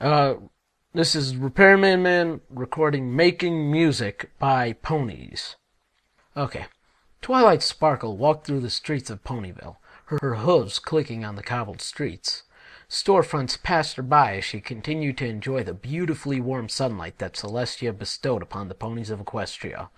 Uh, this is Repairman Man recording Making Music by Ponies. Okay. Twilight Sparkle walked through the streets of Ponyville, her hooves clicking on the cobbled streets. Storefronts passed her by as she continued to enjoy the beautifully warm sunlight that Celestia bestowed upon the ponies of Equestria.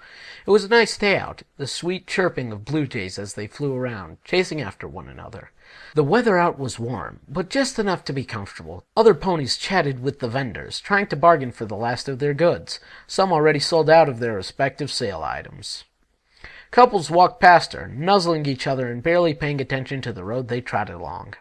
It was a nice day out, the sweet chirping of blue jays as they flew around, chasing after one another. The weather out was warm, but just enough to be comfortable. Other ponies chatted with the vendors, trying to bargain for the last of their goods, some already sold out of their respective sale items. Couples walked past her, nuzzling each other and barely paying attention to the road they trotted along.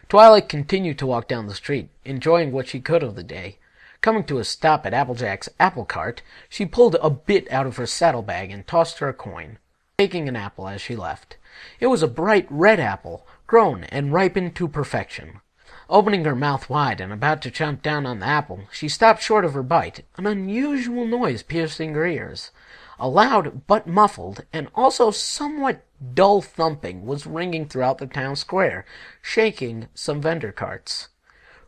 Twilight continued to walk down the street, enjoying what she could of the day. Coming to a stop at Applejack's apple cart, she pulled a bit out of her saddlebag and tossed her a coin, taking an apple as she left. It was a bright red apple, grown and ripened to perfection. Opening her mouth wide and about to chomp down on the apple, she stopped short of her bite, an unusual noise piercing her ears. A loud but muffled, and also somewhat dull thumping was ringing throughout the town square, shaking some vendor carts.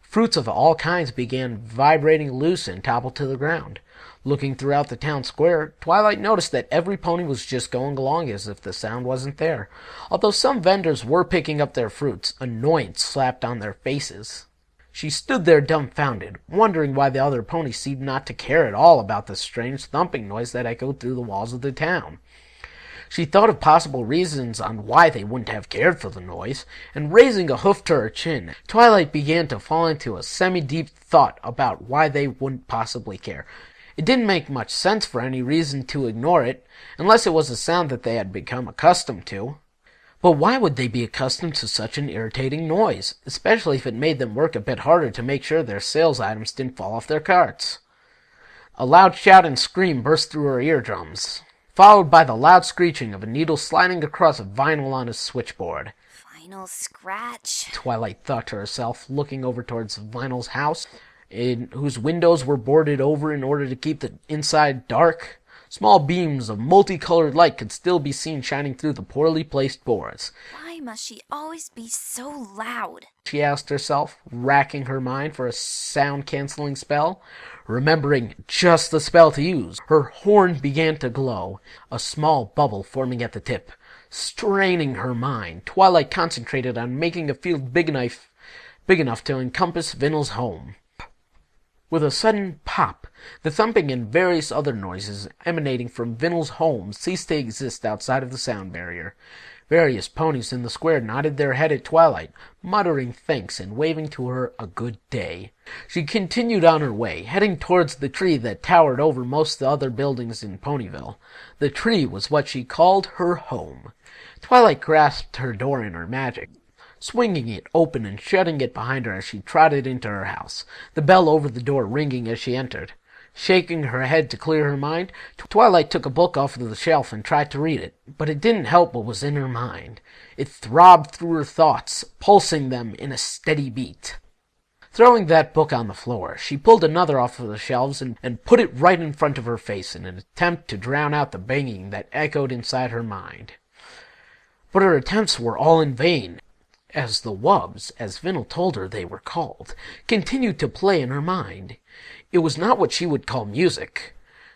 Fruits of all kinds began vibrating loose and toppled to the ground. Looking throughout the town square, Twilight noticed that every pony was just going along as if the sound wasn't there. Although some vendors were picking up their fruits, annoyance slapped on their faces. She stood there dumbfounded, wondering why the other ponies seemed not to care at all about the strange thumping noise that echoed through the walls of the town. She thought of possible reasons on why they wouldn't have cared for the noise, and raising a hoof to her chin, Twilight began to fall into a semi-deep thought about why they wouldn't possibly care. It didn't make much sense for any reason to ignore it, unless it was a sound that they had become accustomed to. But why would they be accustomed to such an irritating noise, especially if it made them work a bit harder to make sure their sales items didn't fall off their carts? A loud shout and scream burst through her eardrums, followed by the loud screeching of a needle sliding across a vinyl on a switchboard. Vinyl scratch, Twilight thought to herself, looking over towards Vinyl's house, in whose windows were boarded over in order to keep the inside dark. Small beams of multicolored light could still be seen shining through the poorly placed boards. Why must she always be so loud? She asked herself, racking her mind for a sound-canceling spell. Remembering just the spell to use, her horn began to glow, a small bubble forming at the tip. Straining her mind, Twilight concentrated on making a field big enough to encompass Vinyl's home. With a sudden pop, the thumping and various other noises emanating from Vinyl's home ceased to exist outside of the sound barrier. Various ponies in the square nodded their head at Twilight, muttering thanks and waving to her a good day. She continued on her way, heading towards the tree that towered over most of the other buildings in Ponyville. The tree was what she called her home. Twilight grasped her door in her magic, swinging it open and shutting it behind her as she trotted into her house, the bell over the door ringing as she entered. Shaking her head to clear her mind, Twilight took a book off of the shelf and tried to read it, but it didn't help what was in her mind. It throbbed through her thoughts, pulsing them in a steady beat. Throwing that book on the floor, she pulled another off of the shelves and put it right in front of her face in an attempt to drown out the banging that echoed inside her mind. But her attempts were all in vain, as the wubs, as Vinyl told her they were called, continued to play in her mind. It was not what she would call music.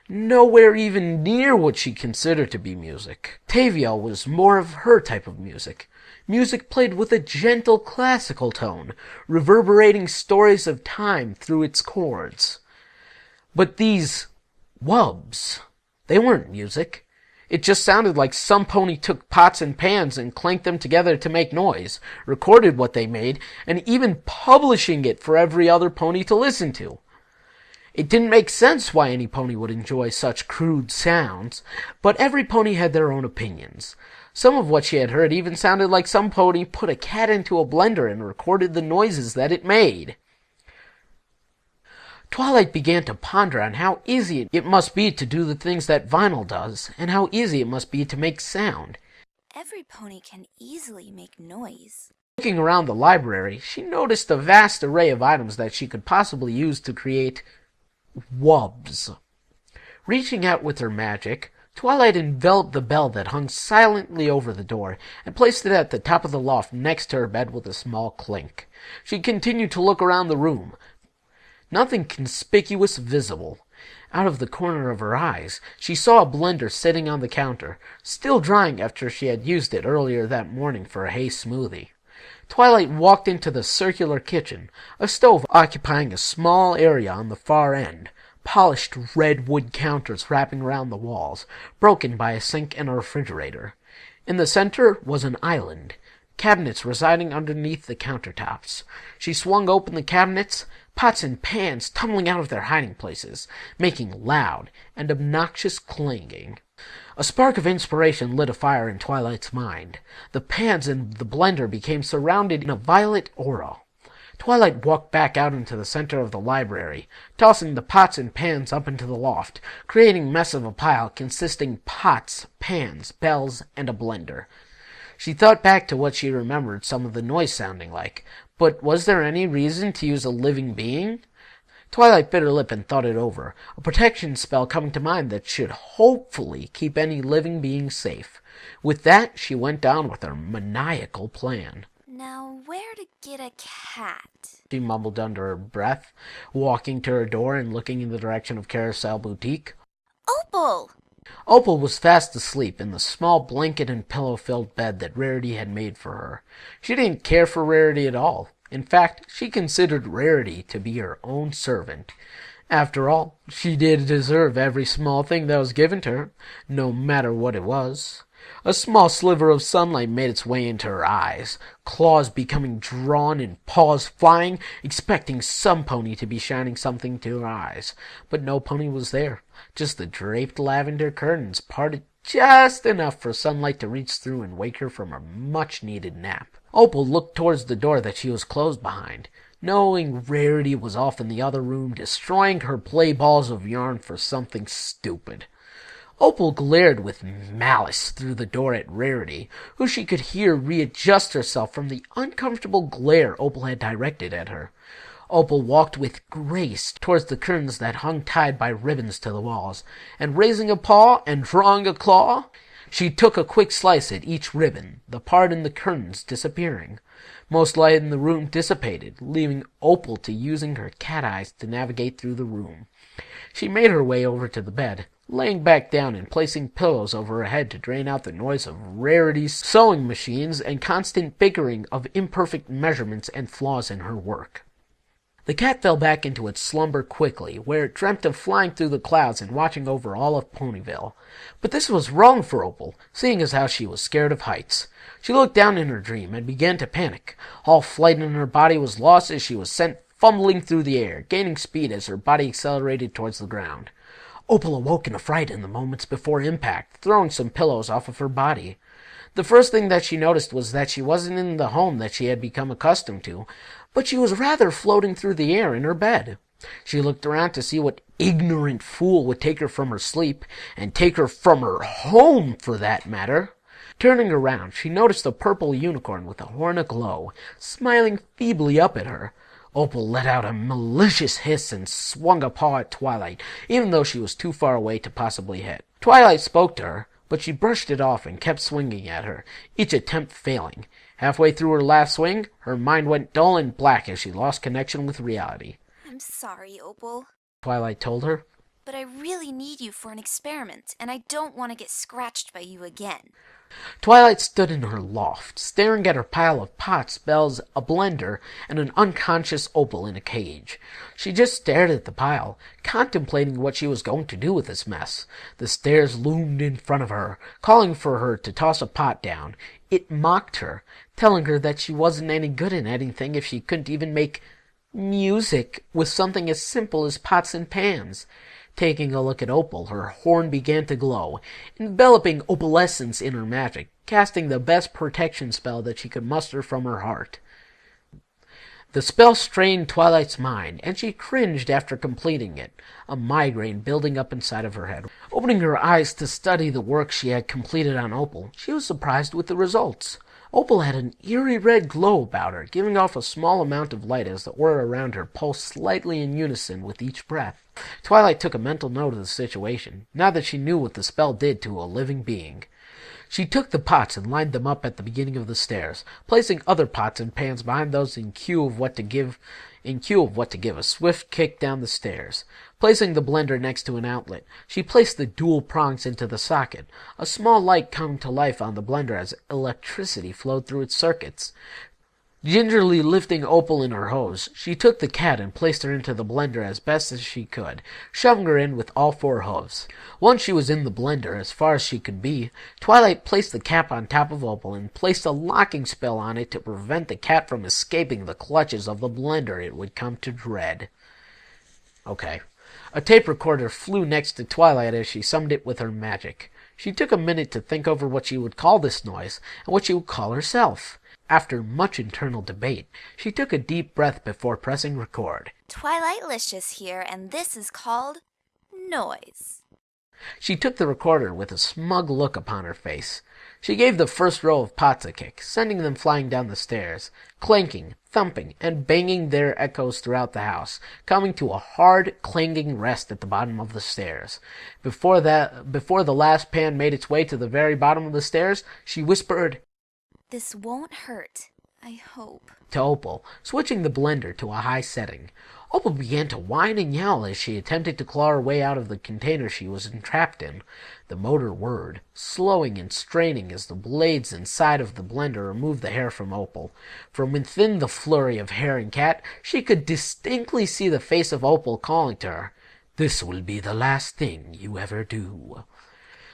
Nowhere even near what she considered to be music. Tavia was more of her type of music. Music played with a gentle classical tone, reverberating stories of time through its chords. But these wubs, they weren't music. It just sounded like some pony took pots and pans and clanked them together to make noise, recorded what they made, and even publishing it for every other pony to listen to. It didn't make sense why any pony would enjoy such crude sounds, but every pony had their own opinions. Some of what she had heard even sounded like some pony put a cat into a blender and recorded the noises that it made. Twilight began to ponder on how easy it must be to do the things that Vinyl does, and how easy it must be to make sound. Every pony can easily make noise. Looking around the library, she noticed a vast array of items that she could possibly use to create wubs. Reaching out with her magic, Twilight enveloped the bell that hung silently over the door and placed it at the top of the loft next to her bed with a small clink. She continued to look around the room, Nothing conspicuous visible. Out of the corner of her eyes, she saw a blender sitting on the counter, still drying after she had used it earlier that morning for a hay smoothie. Twilight walked into the circular kitchen, a stove occupying a small area on the far end, polished red wood counters wrapping around the walls, broken by a sink and a refrigerator. In the center was an island, cabinets residing underneath the countertops. She swung open the cabinets, pots and pans tumbling out of their hiding places, making loud and obnoxious clanging. A spark of inspiration lit a fire in Twilight's mind. The pans and the blender became surrounded in a violet aura. Twilight walked back out into the center of the library, tossing the pots and pans up into the loft, creating a mess of a pile consisting pots, pans, bells, and a blender. She thought back to what she remembered some of the noise sounding like, but was there any reason to use a living being? Twilight bit her lip and thought it over, a protection spell coming to mind that should hopefully keep any living being safe. With that, she went down with her maniacal plan. Now, where to get a cat? She mumbled under her breath, walking to her door and looking in the direction of Carousel Boutique. Opal! Opal was fast asleep in the small blanket and pillow-filled bed that Rarity had made for her. She didn't care for Rarity at all. In fact, she considered Rarity to be her own servant. After all, she did deserve every small thing that was given to her, no matter what it was. A small sliver of sunlight made its way into her eyes, claws becoming drawn and paws flying, expecting some pony to be shining something to her eyes. But no pony was there, just the draped lavender curtains parted just enough for sunlight to reach through and wake her from her much-needed nap. Opal looked towards the door that she was closed behind, knowing Rarity was off in the other room destroying her play balls of yarn for something stupid. Opal glared with malice through the door at Rarity, who she could hear readjust herself from the uncomfortable glare Opal had directed at her. Opal walked with grace towards the curtains that hung tied by ribbons to the walls, and raising a paw and drawing a claw, she took a quick slice at each ribbon, the part in the curtains disappearing. Most light in the room dissipated, leaving Opal to using her cat eyes to navigate through the room. She made her way over to the bed, laying back down and placing pillows over her head to drain out the noise of Rarity's sewing machines and constant bickering of imperfect measurements and flaws in her work. The cat fell back into its slumber quickly, where it dreamt of flying through the clouds and watching over all of Ponyville. But this was wrong for Opal, seeing as how she was scared of heights. She looked down in her dream and began to panic. All flight in her body was lost as she was sent fumbling through the air, gaining speed as her body accelerated towards the ground. Opal awoke in a fright in the moments before impact, throwing some pillows off of her body. The first thing that she noticed was that she wasn't in the home that she had become accustomed to, but she was rather floating through the air in her bed. She looked around to see what ignorant fool would take her from her sleep, and take her from her home, for that matter. Turning around, she noticed a purple unicorn with a horn aglow, smiling feebly up at her. Opal let out a malicious hiss and swung a paw at Twilight, even though she was too far away to possibly hit. Twilight spoke to her, but she brushed it off and kept swinging at her, each attempt failing. Halfway through her last swing, her mind went dull and black as she lost connection with reality. I'm sorry, Opal, Twilight told her. but I really need you for an experiment, and I don't want to get scratched by you again. Twilight stood in her loft, staring at her pile of pots, bells, a blender, and an unconscious Opal in a cage. She just stared at the pile, contemplating what she was going to do with this mess. The stairs loomed in front of her, calling for her to toss a pot down. It mocked her, telling her that she wasn't any good at anything if she couldn't even make music with something as simple as pots and pans. Taking a look at Opal, her horn began to glow, enveloping opalescence in her magic, casting the best protection spell that she could muster from her heart. The spell strained Twilight's mind, and she cringed after completing it, a migraine building up inside of her head. Opening her eyes to study the work she had completed on Opal, she was surprised with the results. Opal had an eerie red glow about her, giving off a small amount of light as the aura around her pulsed slightly in unison with each breath. Twilight took a mental note of the situation, now that she knew what the spell did to a living being. She took the pots and lined them up at the beginning of the stairs, placing other pots and pans behind those in queue of what to give a swift kick down the stairs. Placing the blender next to an outlet, she placed the dual prongs into the socket. A small light came to life on the blender as electricity flowed through its circuits. Gingerly lifting Opal in her hose, she took the cat and placed her into the blender as best as she could, shoving her in with all 4 hooves. Once she was in the blender, as far as she could be, Twilight placed the cap on top of Opal and placed a locking spell on it to prevent the cat from escaping the clutches of the blender it would come to dread. Okay. A tape recorder flew next to Twilight as she summed it with her magic. She took a minute to think over what she would call this noise and what she would call herself. After much internal debate, she took a deep breath before pressing record. Twilightlicious here, and this is called Noise. She took the recorder with a smug look upon her face. She gave the first row of pots a kick, sending them flying down the stairs, clanking, thumping, and banging their echoes throughout the house, coming to a hard, clanging rest at the bottom of the stairs. Before the last pan made its way to the very bottom of the stairs, she whispered, "This won't hurt, I hope," to Opal, switching the blender to a high setting. Opal began to whine and yell as she attempted to claw her way out of the container she was entrapped in. The motor whirred, slowing and straining as the blades inside of the blender removed the hair from Opal. From within the flurry of hair and cat, she could distinctly see the face of Opal calling to her. "This will be the last thing you ever do."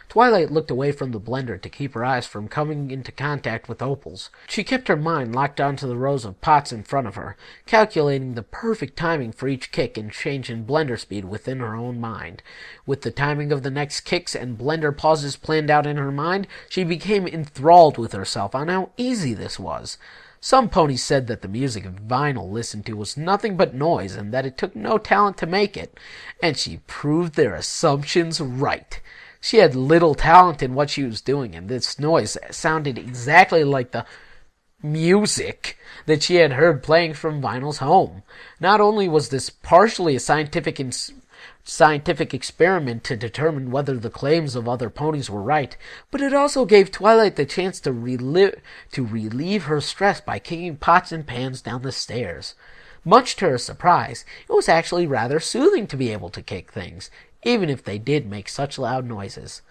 Twilight looked away from the blender to keep her eyes from coming into contact with Opal's. She kept her mind locked onto the rows of pots in front of her, calculating the perfect timing for each kick and change in blender speed within her own mind. With the timing of the next kicks and blender pauses planned out in her mind, she became enthralled with herself on how easy this was. Some ponies said that the music Vinyl listened to was nothing but noise and that it took no talent to make it, and she proved their assumptions right. She had little talent in what she was doing, and this noise sounded exactly like the music that she had heard playing from Vinyl's home. Not only was this partially a scientific experiment to determine whether the claims of other ponies were right, but it also gave Twilight the chance to relieve her stress by kicking pots and pans down the stairs. Much to her surprise, it was actually rather soothing to be able to kick things, even if they did make such loud noises.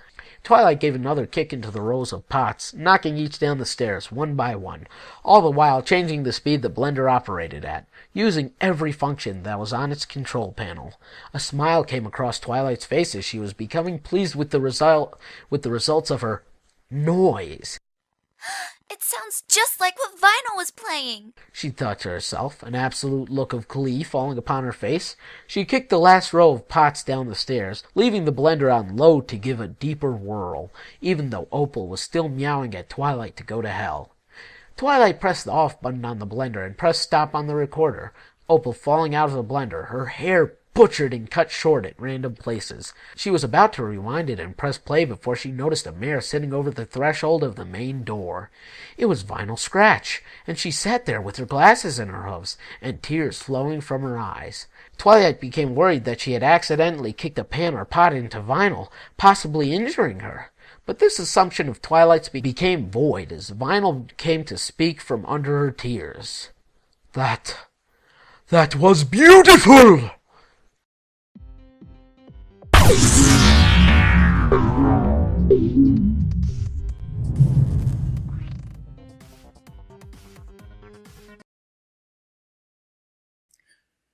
Twilight gave another kick into the rows of pots, knocking each down the stairs one by one, all the while changing the speed the blender operated at, using every function that was on its control panel. A smile came across Twilight's face as she was becoming pleased with the results of her noise. "It sounds just like what Vinyl was playing," she thought to herself, an absolute look of glee falling upon her face. She kicked the last row of pots down the stairs, leaving the blender on low to give a deeper whirl, even though Opal was still meowing at Twilight to go to hell. Twilight pressed the off button on the blender and pressed stop on the recorder, Opal falling out of the blender, her hair butchered and cut short at random places. She was about to rewind it and press play before she noticed a mare sitting over the threshold of the main door. It was Vinyl Scratch, and she sat there with her glasses in her hooves and tears flowing from her eyes. Twilight became worried that she had accidentally kicked a pan or pot into Vinyl, possibly injuring her. But this assumption of Twilight's became void as Vinyl came to speak from under her tears. That was beautiful!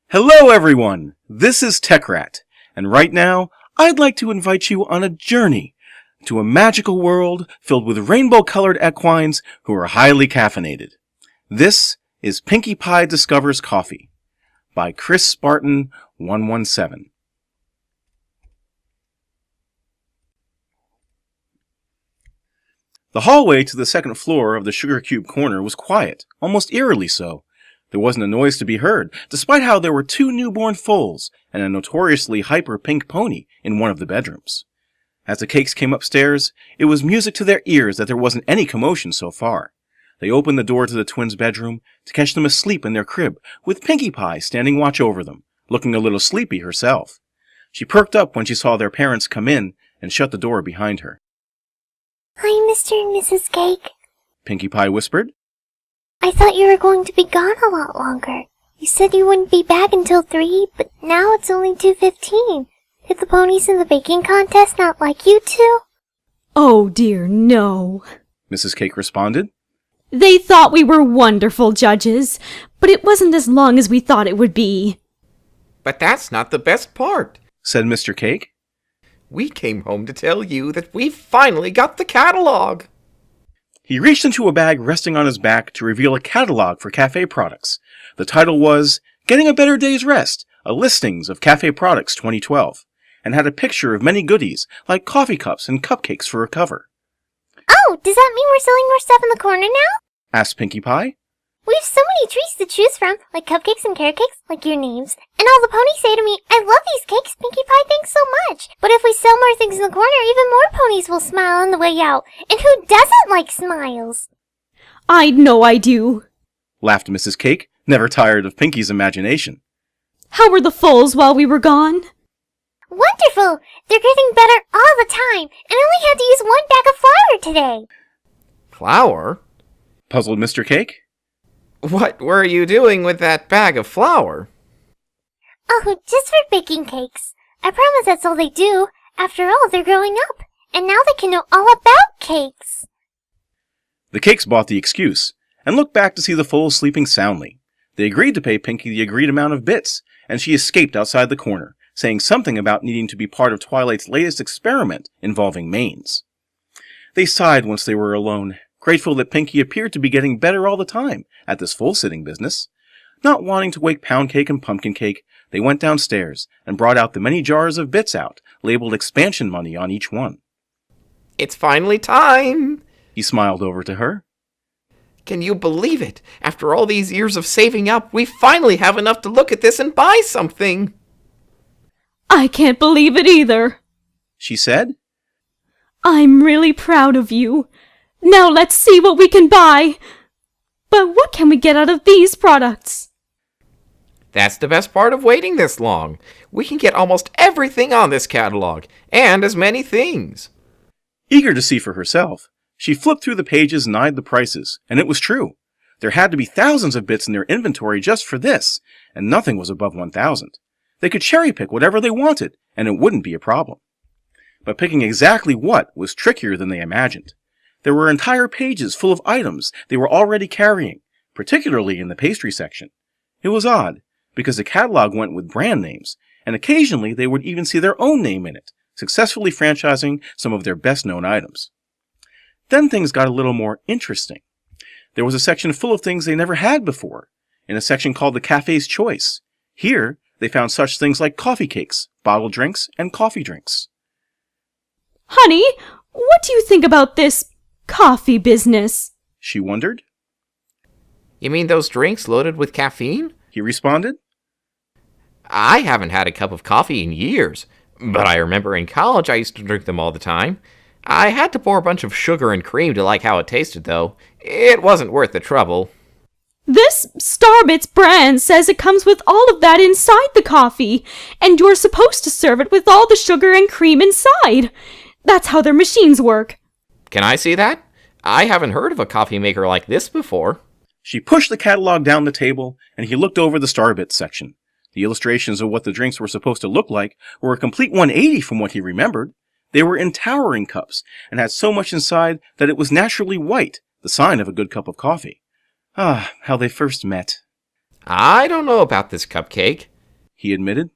Hello everyone, this is TechRat, and right now I'd like to invite you on a journey to a magical world filled with rainbow-colored equines who are highly caffeinated. This is Pinkie Pie Discovers Coffee by Chris Spartan 117. The hallway to the second floor of the Sugar Cube Corner was quiet, almost eerily so. There wasn't a noise to be heard, despite how there were 2 newborn foals and a notoriously hyper pink pony in one of the bedrooms. As the cakes came upstairs, it was music to their ears that there wasn't any commotion so far. They opened the door to the twins' bedroom to catch them asleep in their crib, with Pinkie Pie standing watch over them, looking a little sleepy herself. She perked up when she saw their parents come in and shut the door behind her. Hi, Mr. and Mrs. Cake. Pinkie Pie whispered. I thought you were going to be gone a lot longer. You said you wouldn't be back until 3, but now it's only 2:15. Did the ponies in the baking contest not like you two? Oh dear, no. Mrs. Cake responded. They thought we were wonderful judges, but it wasn't as long as we thought it would be. But that's not the best part, said Mr. Cake. We came home to tell you that we finally got the catalog. He reached into a bag resting on his back to reveal a catalog for cafe products. The title was Getting a Better Day's Rest, a listings of cafe products 2012, and had a picture of many goodies like coffee cups and cupcakes for a cover. Oh, does that mean we're selling more stuff in the corner now? Asked Pinkie Pie. We have so many treats to choose from, like cupcakes and carrot cakes, like your names. And all the ponies say to me, I love these cakes, Pinkie Pie, thanks so much. But if we sell more things in the corner, even more ponies will smile on the way out. And who doesn't like smiles? I know I do, laughed Mrs. Cake, never tired of Pinkie's imagination. How were the foals while we were gone? Wonderful! They're getting better all the time, and I only had to use 1 bag of flour today. Flour? Puzzled Mr. Cake. What were you doing with that bag of flour? Oh, just for baking cakes. I promise that's all they do. After all, they're growing up, and now they can know all about cakes. The Cakes bought the excuse, and looked back to see the foals sleeping soundly. They agreed to pay Pinkie the agreed amount of bits, and she escaped outside the corner, saying something about needing to be part of Twilight's latest experiment involving mains. They sighed once they were alone, grateful that Pinkie appeared to be getting better all the time at this foal-sitting business. Not wanting to wake Pound Cake and Pumpkin Cake, they went downstairs and brought out the many jars of bits out, labeled expansion money on each one. It's finally time! He smiled over to her. Can you believe it? After all these years of saving up, we finally have enough to look at this and buy something! I can't believe it either, she said. I'm really proud of you. Now let's see what we can buy. But what can we get out of these products? That's the best part of waiting this long. We can get almost everything on this catalog, and as many things. Eager to see for herself, she flipped through the pages and eyed the prices, and it was true. There had to be thousands of bits in their inventory just for this, and nothing was above 1,000. They could cherry-pick whatever they wanted, and it wouldn't be a problem. But picking exactly what was trickier than they imagined. There were entire pages full of items they were already carrying, particularly in the pastry section. It was odd, because the catalog went with brand names, and occasionally they would even see their own name in it, successfully franchising some of their best-known items. Then things got a little more interesting. There was a section full of things they never had before, in a section called the Cafe's Choice. Here, they found such things like coffee cakes, bottled drinks, and coffee drinks. Honey, what do you think about this coffee business? She wondered. You mean those drinks loaded with caffeine? He responded. I haven't had a cup of coffee in years, but I remember in college I used to drink them all the time. I had to pour a bunch of sugar and cream to like how it tasted, though. It wasn't worth the trouble. This Starbits brand says it comes with all of that inside the coffee, and you're supposed to serve it with all the sugar and cream inside. That's how their machines work. Can I see that? I haven't heard of a coffee maker like this before. She pushed the catalog down the table, and he looked over the Starbits section. The illustrations of what the drinks were supposed to look like were a complete 180 from what he remembered. They were in towering cups, and had so much inside that it was naturally white, the sign of a good cup of coffee. Ah, how they first met. I don't know about this cupcake, he admitted.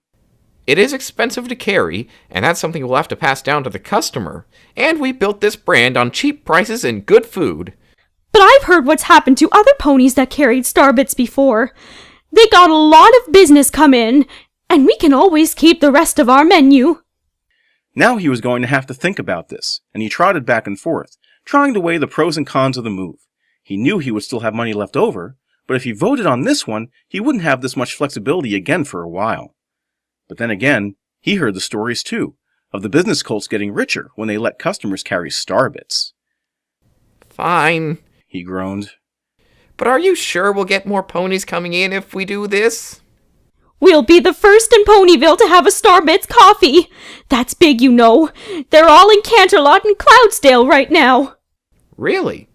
It is expensive to carry, and that's something we'll have to pass down to the customer. And we built this brand on cheap prices and good food. But I've heard what's happened to other ponies that carried Starbits before. They got a lot of business come in, and we can always keep the rest of our menu. Now he was going to have to think about this, and he trotted back and forth, trying to weigh the pros and cons of the move. He knew he would still have money left over, but if he voted on this one, he wouldn't have this much flexibility again for a while. But then again, he heard the stories too, of the business colts getting richer when they let customers carry Starbits. Fine, he groaned. But are you sure we'll get more ponies coming in if we do this? We'll be the first in Ponyville to have a Starbits coffee. That's big, you know. They're all in Canterlot and Cloudsdale right now. Really?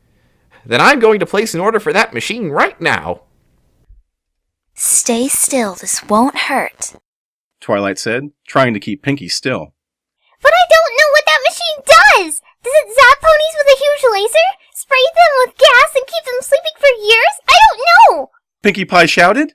Then I'm going to place an order for that machine right now. Stay still, this won't hurt. Twilight said, trying to keep Pinkie still. But I don't know what that machine does! Does it zap ponies with a huge laser? Spray them with gas and keep them sleeping for years? I don't know! Pinkie Pie shouted.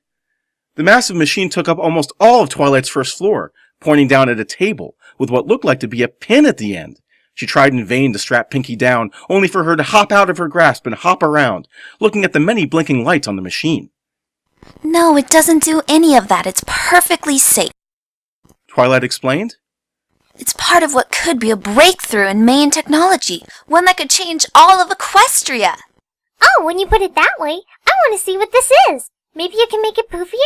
The massive machine took up almost all of Twilight's first floor, pointing down at a table with what looked like to be a pin at the end. She tried in vain to strap Pinkie down, only for her to hop out of her grasp and hop around, looking at the many blinking lights on the machine. No, it doesn't do any of that. It's perfectly safe. Twilight explained. It's part of what could be a breakthrough in Mayan technology, one that could change all of Equestria. Oh, when you put it that way, I want to see what this is. Maybe you can make it poofier?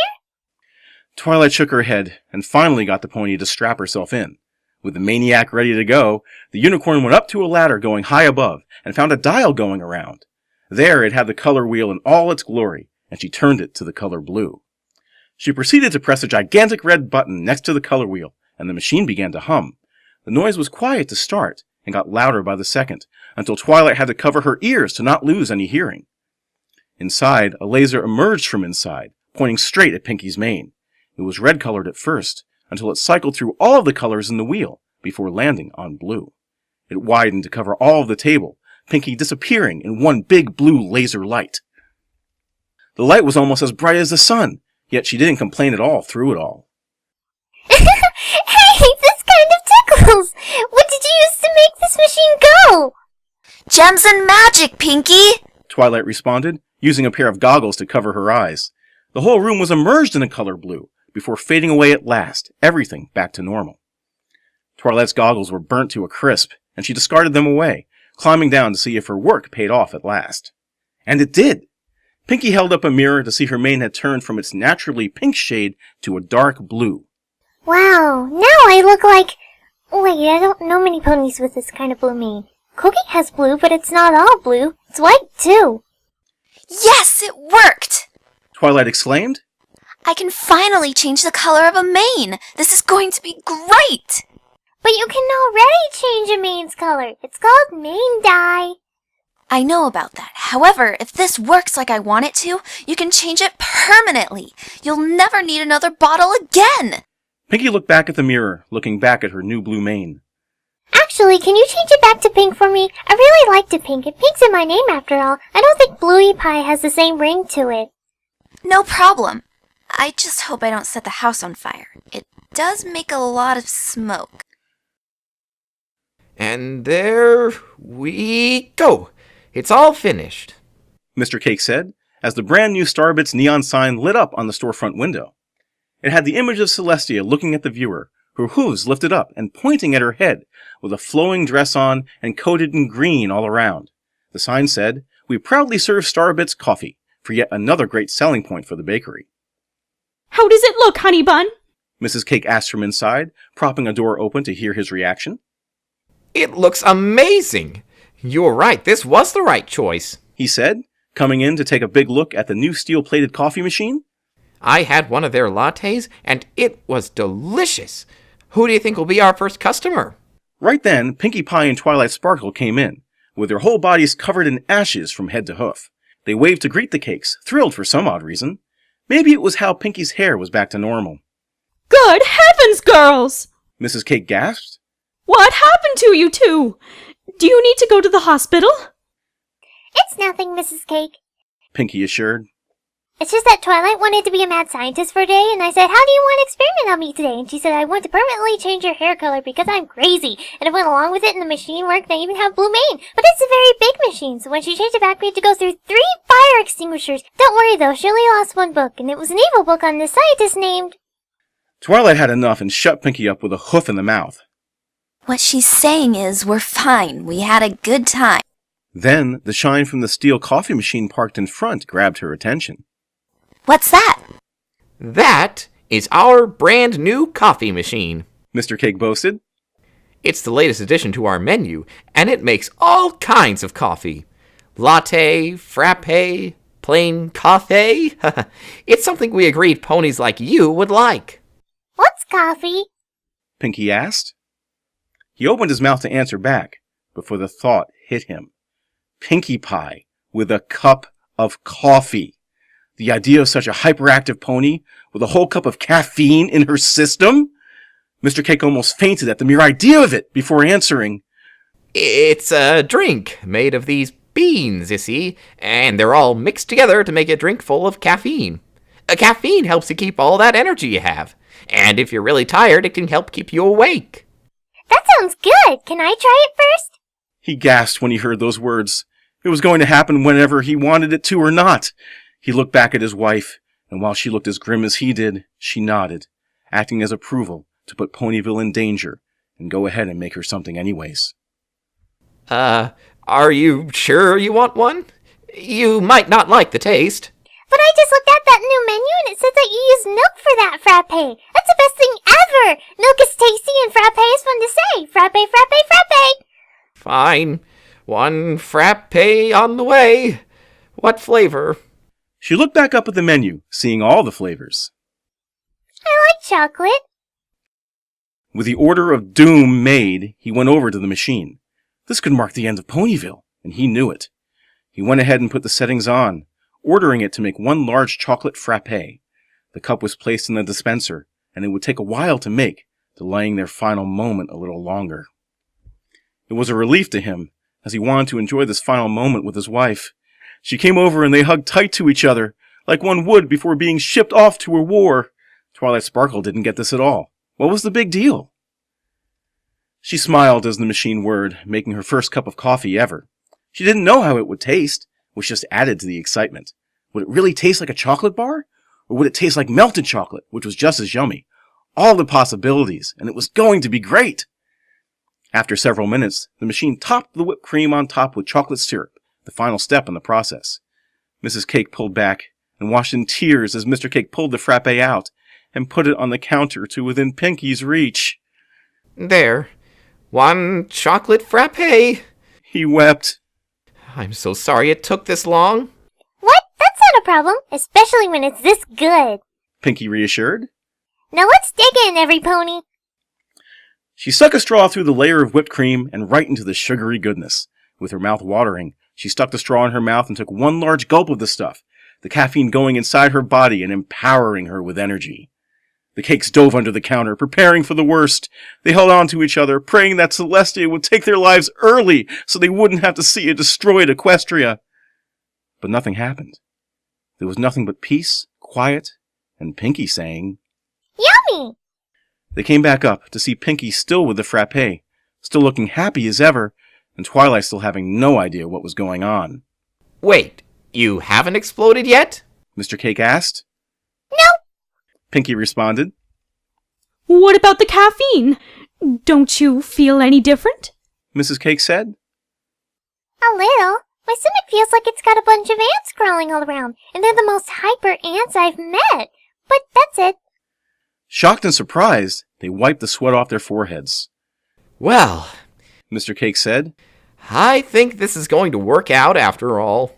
Twilight shook her head and finally got the pony to strap herself in. With the maniac ready to go, the unicorn went up to a ladder going high above and found a dial going around. There it had the color wheel in all its glory, and she turned it to the color blue. She proceeded to press a gigantic red button next to the color wheel, and the machine began to hum. The noise was quiet to start, and got louder by the second, until Twilight had to cover her ears to not lose any hearing. Inside, a laser emerged from inside, pointing straight at Pinkie's mane. It was red-colored at first, until it cycled through all of the colors in the wheel, before landing on blue. It widened to cover all of the table, Pinkie disappearing in one big blue laser light. The light was almost as bright as the sun, yet she didn't complain at all through it all. Hey, this kind of tickles! What did you use to make this machine go? Gems and magic, Pinkie! Twilight responded, using a pair of goggles to cover her eyes. The whole room was immersed in the color blue, before fading away at last, everything back to normal. Twilight's goggles were burnt to a crisp, and she discarded them away, climbing down to see if her work paid off at last. And it did! Pinkie held up a mirror to see her mane had turned from its naturally pink shade to a dark blue. Wow, now I look like... Wait, I don't know many ponies with this kind of blue mane. Cookie has blue, but it's not all blue. It's white, too. Yes, it worked! Twilight exclaimed. I can finally change the color of a mane! This is going to be great! But you can already change a mane's color. It's called mane dye. I know about that. However, if this works like I want it to, you can change it permanently. You'll never need another bottle again! Pinkie looked back at the mirror, looking back at her new blue mane. Actually, can you change it back to pink for me? I really liked it pink, and pink's in my name after all. I don't think Bluey Pie has the same ring to it. No problem. I just hope I don't set the house on fire. It does make a lot of smoke. And there we go. It's all finished. Mr. Cake said, as the brand new Starbits neon sign lit up on the storefront window. It had the image of Celestia looking at the viewer, her hooves lifted up and pointing at her head, with a flowing dress on and coated in green all around. The sign said, "We proudly serve Starbits coffee," for yet another great selling point for the bakery. How does it look, Honey Bun? Mrs. Cake asked from inside, propping a door open to hear his reaction. It looks amazing. You're right, this was the right choice, He said, coming in to take a big look at the new steel-plated coffee machine. I had one of their lattes, and it was delicious. Who do you think will be our first customer? Right then, Pinkie Pie and Twilight Sparkle came in, with their whole bodies covered in ashes from head to hoof. They waved to greet the cakes, thrilled for some odd reason. Maybe it was how Pinkie's hair was back to normal. Good heavens, girls! Mrs. Cake gasped. What happened to you two? Do you need to go to the hospital? It's nothing, Mrs. Cake. Pinkie assured. It's just that Twilight wanted to be a mad scientist for a day, and I said, how do you want to experiment on me today? And she said, I want to permanently change your hair color because I'm crazy. And it went along with it, and the machine worked. They even have blue mane. But it's a very big machine, so when she changed it back, we had to go through 3 fire extinguishers. Don't worry, though. She only lost 1 book, and it was an evil book on this scientist named... Twilight had enough and shut Pinkie up with a hoof in the mouth. What she's saying is, we're fine. We had a good time. Then, the shine from the steel coffee machine parked in front grabbed her attention. What's that? That is our brand new coffee machine. Mr. Cake boasted. It's the latest addition to our menu, and it makes all kinds of coffee. Latte, frappe, plain coffee. It's something we agreed ponies like you would like. What's coffee? Pinkie asked. He opened his mouth to answer back, before the thought hit him. Pinkie Pie with a cup of coffee. The idea of such a hyperactive pony with a whole cup of caffeine in her system? Mr. Cake almost fainted at the mere idea of it before answering. It's a drink made of these beans, you see, and they're all mixed together to make a drink full of caffeine. Caffeine helps you keep all that energy you have, and if you're really tired, it can help keep you awake. That sounds good. Can I try it first? He gasped when he heard those words. It was going to happen whenever he wanted it to or not. He looked back at his wife, and while she looked as grim as he did, she nodded, acting as approval to put Ponyville in danger and go ahead and make her something anyways. Are you sure you want one? You might not like the taste. But I just looked at that new menu and it says that you use milk for that frappe. That's the best thing ever! Milk is tasty and frappe is fun to say. Frappe, frappe, frappe! Fine. One frappe on the way. What flavor? She looked back up at the menu, seeing all the flavors. I like chocolate. With the order of doom made, he went over to the machine. This could mark the end of Ponyville, and he knew it. He went ahead and put the settings on, ordering it to make one large chocolate frappe. The cup was placed in the dispenser, and it would take a while to make, delaying their final moment a little longer. It was a relief to him, as he wanted to enjoy this final moment with his wife. She came over and they hugged tight to each other, like one would before being shipped off to a war. Twilight Sparkle didn't get this at all. What was the big deal? She smiled as the machine whirred, making her first cup of coffee ever. She didn't know how it would taste, which just added to the excitement. Would it really taste like a chocolate bar? Or would it taste like melted chocolate, which was just as yummy? All the possibilities, and it was going to be great! After several minutes, the machine topped the whipped cream on top with chocolate syrup, the final step in the process. Mrs. Cake pulled back and watched in tears as Mr. Cake pulled the frappe out and put it on the counter to within Pinkie's reach. There. One chocolate frappe. He wept. I'm so sorry it took this long. What? That's not a problem, especially when it's this good. Pinkie reassured. Now let's dig in, every pony. She stuck a straw through the layer of whipped cream and right into the sugary goodness. With her mouth watering, she stuck the straw in her mouth and took one large gulp of the stuff, the caffeine going inside her body and empowering her with energy. The cakes dove under the counter, preparing for the worst. They held on to each other, praying that Celestia would take their lives early so they wouldn't have to see a destroyed Equestria. But nothing happened. There was nothing but peace, quiet, and Pinkie saying, Yummy! They came back up to see Pinkie still with the frappe, still looking happy as ever, and Twilight still having no idea what was going on. Wait, you haven't exploded yet? Mr. Cake asked. No. Pinkie responded. What about the caffeine? Don't you feel any different? Mrs. Cake said. A little. My stomach feels like it's got a bunch of ants crawling all around, and they're the most hyper ants I've met. But that's it. Shocked and surprised, they wiped the sweat off their foreheads. Well, Mr. Cake said. I think this is going to work out after all.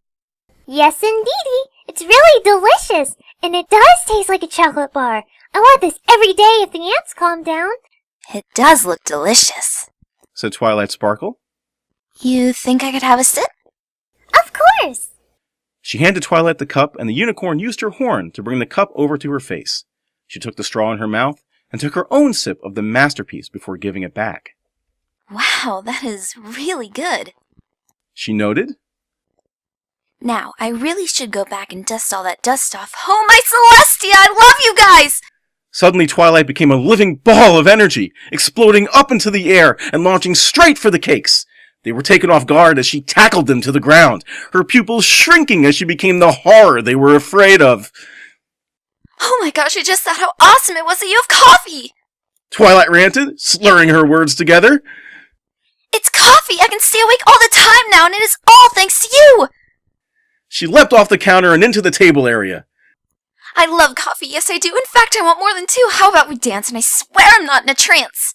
Yes, indeedy. It's really delicious, and it does taste like a chocolate bar. I want this every day if the ants calm down. It does look delicious. Said Twilight Sparkle. You think I could have a sip? Of course. She handed Twilight the cup, and the unicorn used her horn to bring the cup over to her face. She took the straw in her mouth and took her own sip of the masterpiece before giving it back. Wow, that is really good. She noted. Now, I really should go back and dust all that dust off. Oh, my Celestia, I love you guys! Suddenly, Twilight became a living ball of energy, exploding up into the air and launching straight for the cakes. They were taken off guard as she tackled them to the ground, her pupils shrinking as she became the horror they were afraid of. Oh my gosh, I just thought how awesome it was that you have coffee! Twilight ranted, slurring her words together. It's coffee! I can stay awake all the time now, and it is all thanks to you! She leapt off the counter and into the table area. I love coffee, yes I do. In fact, I want more than two. How about we dance, and I swear I'm not in a trance.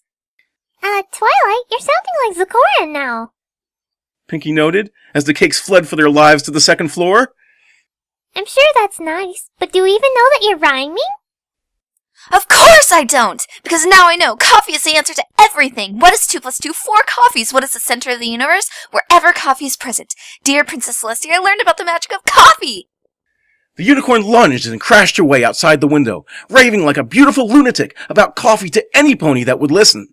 Twilight, you're sounding like Zecora now. Pinkie noted, as the cakes fled for their lives to the second floor. I'm sure that's nice, but do we even know that you're rhyming? Of course I don't! Because now I know coffee is the answer to everything! What is 2 plus 2? 4 coffees! What is the center of the universe? Wherever coffee is present. Dear Princess Celestia, I learned about the magic of coffee! The unicorn lunged and crashed away outside the window, raving like a beautiful lunatic about coffee to any pony that would listen.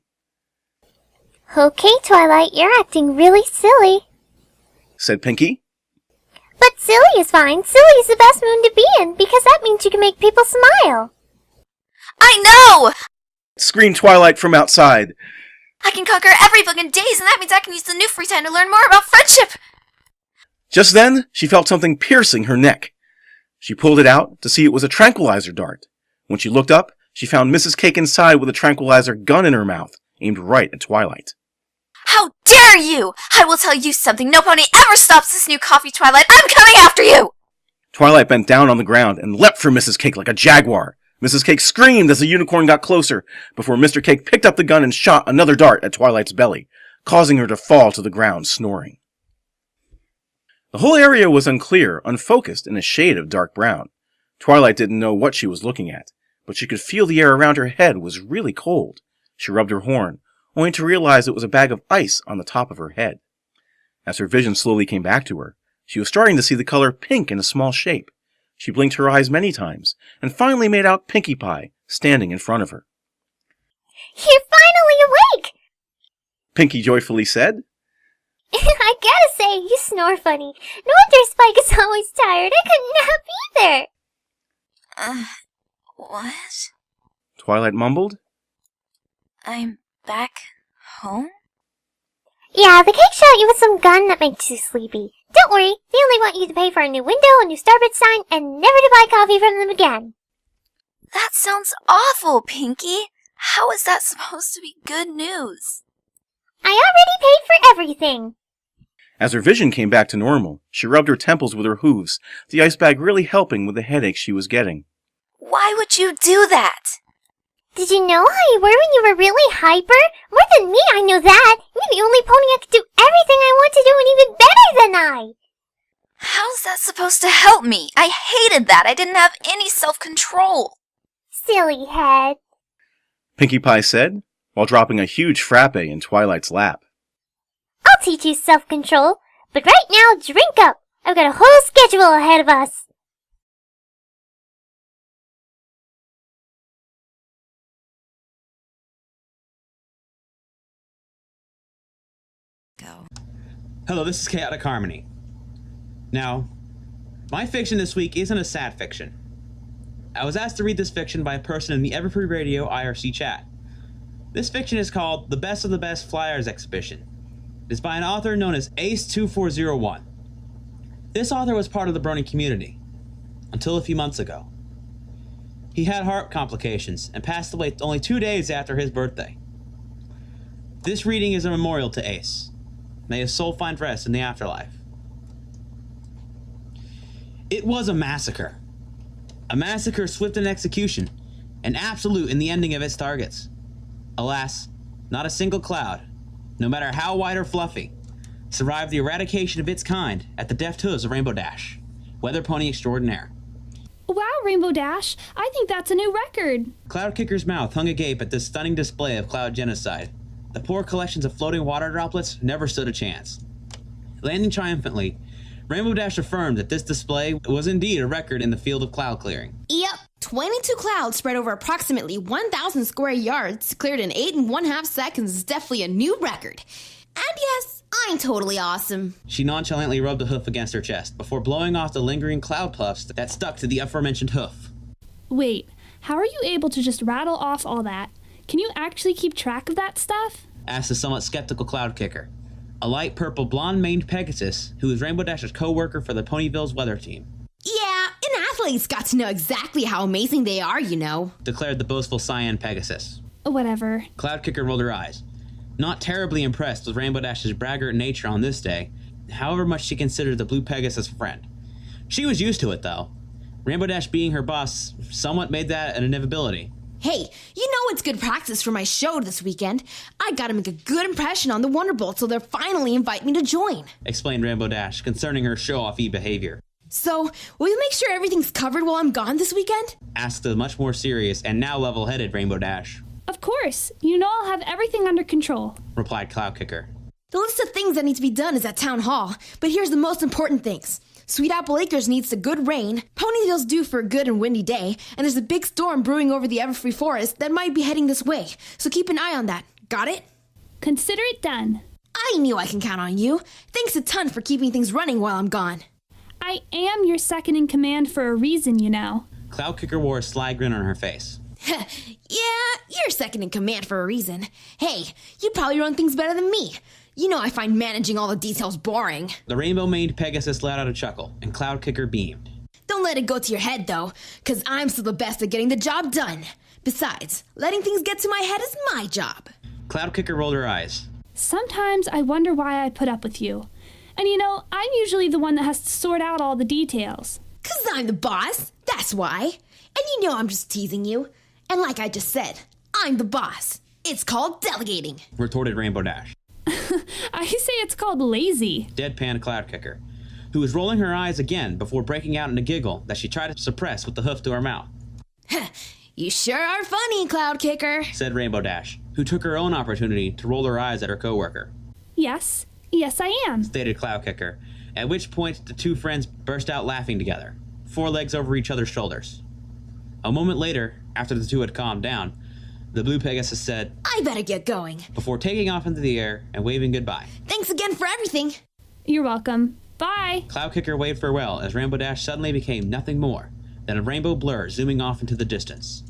Okay, Twilight, you're acting really silly. Said Pinkie. But silly is fine. Silly is the best mood to be in, because that means you can make people smile. I know! Screamed Twilight from outside. I can conquer every book in days, and that means I can use the new free time to learn more about friendship! Just then, she felt something piercing her neck. She pulled it out to see it was a tranquilizer dart. When she looked up, she found Mrs. Cake inside with a tranquilizer gun in her mouth, aimed right at Twilight. How dare you! I will tell you something. No pony ever stops this new coffee, Twilight. I'm coming after you! Twilight bent down on the ground and leapt for Mrs. Cake like a jaguar. Mrs. Cake screamed as the unicorn got closer, before Mr. Cake picked up the gun and shot another dart at Twilight's belly, causing her to fall to the ground snoring. The whole area was unclear, unfocused, and a shade of dark brown. Twilight didn't know what she was looking at, but she could feel the air around her head was really cold. She rubbed her horn, only to realize it was a bag of ice on the top of her head. As her vision slowly came back to her, she was starting to see the color pink in a small shape. She blinked her eyes many times, and finally made out Pinkie Pie, standing in front of her. You're finally awake! Pinkie joyfully said. I gotta say, you snore funny. No wonder Spike is always tired. I couldn't nap either. What? Twilight mumbled. I'm back home? Yeah, the cake shot you with some gun that makes you sleepy. Don't worry, they only want you to pay for a new window, a new Starbucks sign, and never to buy coffee from them again. That sounds awful, Pinkie. How is that supposed to be good news? I already paid for everything. As her vision came back to normal, she rubbed her temples with her hooves, the ice bag really helping with the headache she was getting. Why would you do that? Did you know how you were when you were really hyper? More than me, I know that. You're the only pony that could do everything I want to do and even better than I. How's that supposed to help me? I hated that. I didn't have any self-control. Silly head. Pinkie Pie said, while dropping a huge frappe in Twilight's lap. I'll teach you self-control, but right now, drink up. I've got a whole schedule ahead of us. Go. Hello, this is Chaotic Harmony. Now, my fiction this week isn't a sad fiction. I was asked to read this fiction by a person in the Everfree Radio IRC chat. This fiction is called The Best of the Best Fliers Exhibition. It is by an author known as Ace2401. This author was part of the Brony community, until a few months ago. He had heart complications and passed away only 2 days after his birthday. This reading is a memorial to Ace. May his soul find rest in the afterlife. It was a massacre. A massacre swift in execution, and absolute in the ending of its targets. Alas, not a single cloud, no matter how white or fluffy, survived the eradication of its kind at the deft hooves of Rainbow Dash, weather pony extraordinaire. Wow, Rainbow Dash, I think that's a new record. Cloud Kicker's mouth hung agape at this stunning display of cloud genocide. The poor collections of floating water droplets never stood a chance. Landing triumphantly, Rainbow Dash affirmed that this display was indeed a record in the field of cloud clearing. Yep, 22 clouds spread over approximately 1,000 square yards, cleared in 8 1/2 seconds is definitely a new record. And yes, I'm totally awesome. She nonchalantly rubbed a hoof against her chest before blowing off the lingering cloud puffs that stuck to the aforementioned hoof. Wait, how are you able to just rattle off all that? Can you actually keep track of that stuff? Asked the somewhat skeptical Cloud Kicker, a light purple blonde-maned Pegasus who was Rainbow Dash's co-worker for the Ponyville's weather team. Yeah, an athlete's got to know exactly how amazing they are, you know, declared the boastful Cyan Pegasus. Whatever. Cloud Kicker rolled her eyes, not terribly impressed with Rainbow Dash's braggart nature on this day, however much she considered the Blue Pegasus a friend. She was used to it, though. Rainbow Dash being her boss somewhat made that an inevitability. Hey, you know it's good practice for my show this weekend. I gotta make a good impression on the Wonderbolt so they'll finally invite me to join, explained Rainbow Dash concerning her show-off-y behavior. So, will you make sure everything's covered while I'm gone this weekend? Asked the much more serious and now level-headed Rainbow Dash. Of course. You know I'll have everything under control. Replied Cloud Kicker. The list of things that need to be done is at Town Hall, but here's the most important things. Sweet Apple Acres needs a good rain, Ponyville's due for a good and windy day, and there's a big storm brewing over the Everfree Forest that might be heading this way, so keep an eye on that. Got it? Consider it done. I knew I can count on you. Thanks a ton for keeping things running while I'm gone. I am your second in command for a reason, you know. Cloud Kicker wore a sly grin on her face. Yeah, you're second in command for a reason. Hey, you probably run things better than me. You know I find managing all the details boring. The rainbow-maned Pegasus let out a chuckle, and Cloud Kicker beamed. Don't let it go to your head, though, because I'm still the best at getting the job done. Besides, letting things get to my head is my job. Cloud Kicker rolled her eyes. Sometimes I wonder why I put up with you. And you know, I'm usually the one that has to sort out all the details. 'Cause I'm the boss, that's why. And you know I'm just teasing you. And like I just said, I'm the boss. It's called delegating. Retorted Rainbow Dash. I say it's called lazy. Deadpan Cloud Kicker, who was rolling her eyes again before breaking out in a giggle that she tried to suppress with the hoof to her mouth. You sure are funny, Cloud Kicker. Said Rainbow Dash, who took her own opportunity to roll her eyes at her coworker. Yes, I am. Stated Cloud Kicker, at which point the two friends burst out laughing together, forelegs over each other's shoulders. A moment later, after the two had calmed down, the blue Pegasus said, I better get going. Before taking off into the air and waving goodbye. Thanks again for everything. You're welcome. Bye. Cloud Kicker waved farewell as Rainbow Dash suddenly became nothing more than a rainbow blur zooming off into the distance.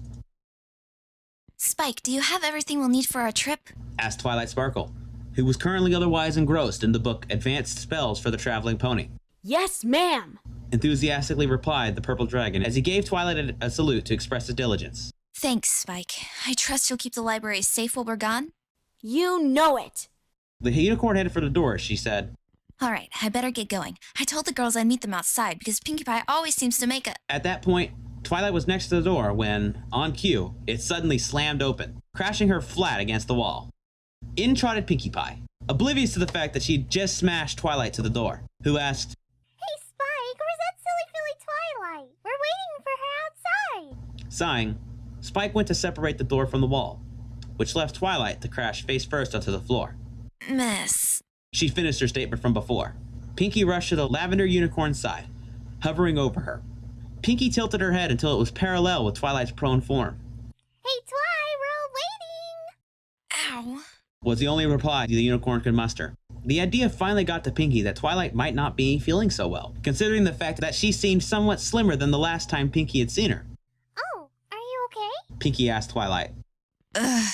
Spike, do you have everything we'll need for our trip? Asked Twilight Sparkle, who was currently otherwise engrossed in the book Advanced Spells for the Traveling Pony. Yes, ma'am. Enthusiastically replied the purple dragon as he gave Twilight a salute to express his diligence. Thanks, Spike. I trust you'll keep the library safe while we're gone? You know it. The unicorn headed for the door, she said. Alright, I better get going. I told the girls I'd meet them outside because Pinkie Pie always seems to make a— At that point, Twilight was next to the door when, on cue, it suddenly slammed open, crashing her flat against the wall. In trotted Pinkie Pie, oblivious to the fact that she'd just smashed Twilight to the door, who asked, Hey, Spike, where's that silly filly Twilight? We're waiting for her outside. Sighing, Spike went to separate the door from the wall, which left Twilight to crash face first onto the floor. Miss. She finished her statement from before. Pinkie rushed to the lavender unicorn's side, hovering over her. Pinkie tilted her head until it was parallel with Twilight's prone form. Hey, Twi, we're all waiting. Ow. Was the only reply the unicorn could muster. The idea finally got to Pinkie that Twilight might not be feeling so well, considering the fact that she seemed somewhat slimmer than the last time Pinkie had seen her. Oh, are you okay? Pinkie asked Twilight. Ugh.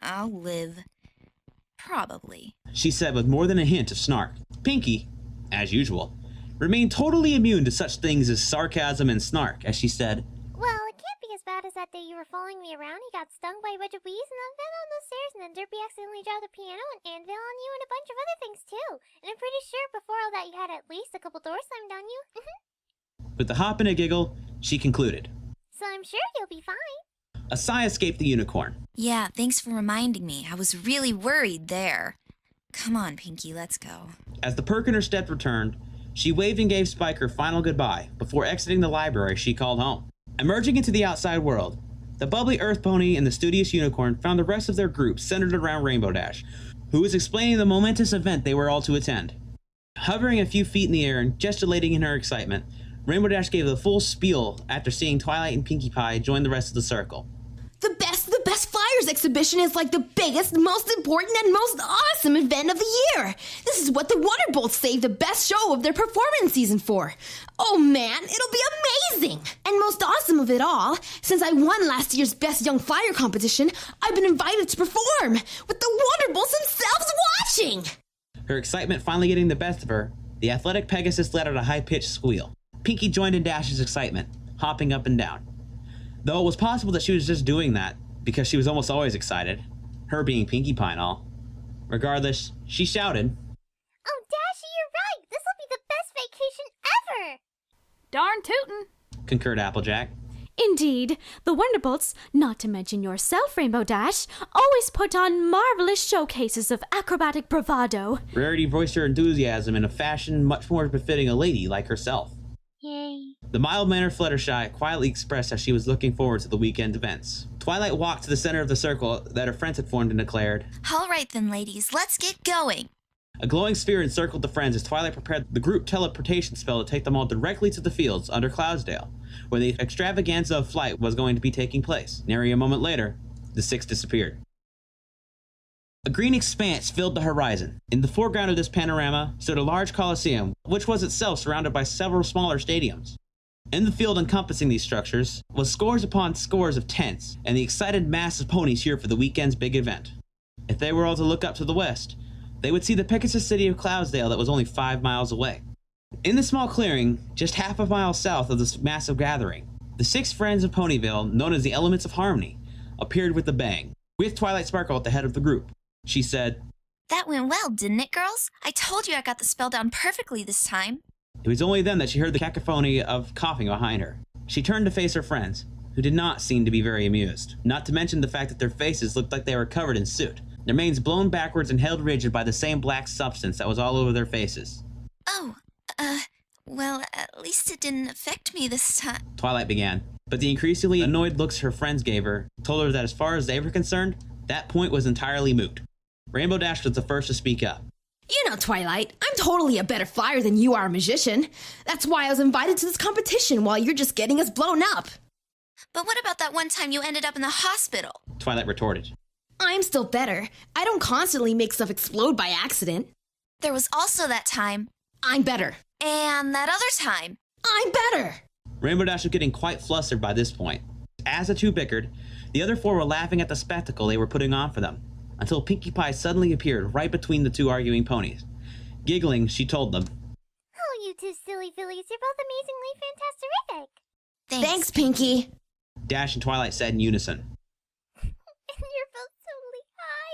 I'll live. Probably. She said with more than a hint of snark. Pinkie, as usual, remained totally immune to such things as sarcasm and snark as she said, Well, it can't be as bad as that day you were following me around. He got stung by a bunch of bees and then fell down the stairs, and then Derpy accidentally dropped the piano and anvil on you and a bunch of other things too. And I'm pretty sure before all that you had at least a couple doors slammed on you. With a hop and a giggle, she concluded. So I'm sure you'll be fine. A sigh escaped the unicorn. Yeah, thanks for reminding me. I was really worried there. Come on, Pinkie, let's go. As the perk in her step returned, she waved and gave Spike her final goodbye before exiting the library she called home. Emerging into the outside world, the bubbly Earth Pony and the studious unicorn found the rest of their group centered around Rainbow Dash, who was explaining the momentous event they were all to attend. Hovering a few feet in the air and gesticulating in her excitement, Rainbow Dash gave the full spiel after seeing Twilight and Pinkie Pie join the rest of the circle. The best Fliers exhibition is like the biggest, most important, and most awesome event of the year. This is what the Wonderbolts saved the best show of their performance season for. Oh man, it'll be amazing! And most awesome of it all, since I won last year's Best Young Flyer competition, I've been invited to perform, with the Wonderbolts themselves watching! Her excitement finally getting the best of her, the athletic Pegasus let out a high-pitched squeal. Pinkie joined in Dash's excitement, hopping up and down. Though it was possible that she was just doing that because she was almost always excited, her being Pinkie Pie and all. Regardless, she shouted, Oh, Dashy, you're right. This will be the best vacation ever. Darn tootin'. concurred Applejack. Indeed, the Wonderbolts, not to mention yourself, Rainbow Dash, always put on marvelous showcases of acrobatic bravado. Rarity voiced her enthusiasm in a fashion much more befitting a lady like herself. Yay. The mild-mannered Fluttershy quietly expressed how she was looking forward to the weekend events. Twilight walked to the center of the circle that her friends had formed and declared, All right then, ladies, let's get going. A glowing sphere encircled the friends as Twilight prepared the group teleportation spell to take them all directly to the fields under Cloudsdale, where the extravaganza of flight was going to be taking place. Nary a moment later, the six disappeared. A green expanse filled the horizon. In the foreground of this panorama stood a large coliseum, which was itself surrounded by several smaller stadiums. In the field encompassing these structures was scores upon scores of tents and the excited mass of ponies here for the weekend's big event. If they were all to look up to the west, they would see the Pegasus city of Cloudsdale that was only 5 miles away. In the small clearing, just half a mile south of this massive gathering, the 6 friends of Ponyville, known as the Elements of Harmony, appeared with a bang, with Twilight Sparkle at the head of the group. She said, That went well, didn't it, girls? I told you I got the spell down perfectly this time. It was only then that she heard the cacophony of coughing behind her. She turned to face her friends, who did not seem to be very amused, not to mention the fact that their faces looked like they were covered in soot, their manes blown backwards and held rigid by the same black substance that was all over their faces. Oh, well, at least it didn't affect me this time. Twilight began, but the increasingly annoyed looks her friends gave her told her that as far as they were concerned, that point was entirely moot. Rainbow Dash was the first to speak up. You know, Twilight, I'm totally a better flyer than you are a magician. That's why I was invited to this competition while you're just getting us blown up. But what about that one time you ended up in the hospital? Twilight retorted. I'm still better. I don't constantly make stuff explode by accident. There was also that time. I'm better. And that other time. I'm better. Rainbow Dash was getting quite flustered by this point. As the two bickered, the other 4 were laughing at the spectacle they were putting on for them, until Pinkie Pie suddenly appeared right between the 2 arguing ponies. Giggling, she told them, Oh, you two silly fillies, you're both amazingly fantastic. Thanks, Pinkie. Dash and Twilight said in unison. And you're both totally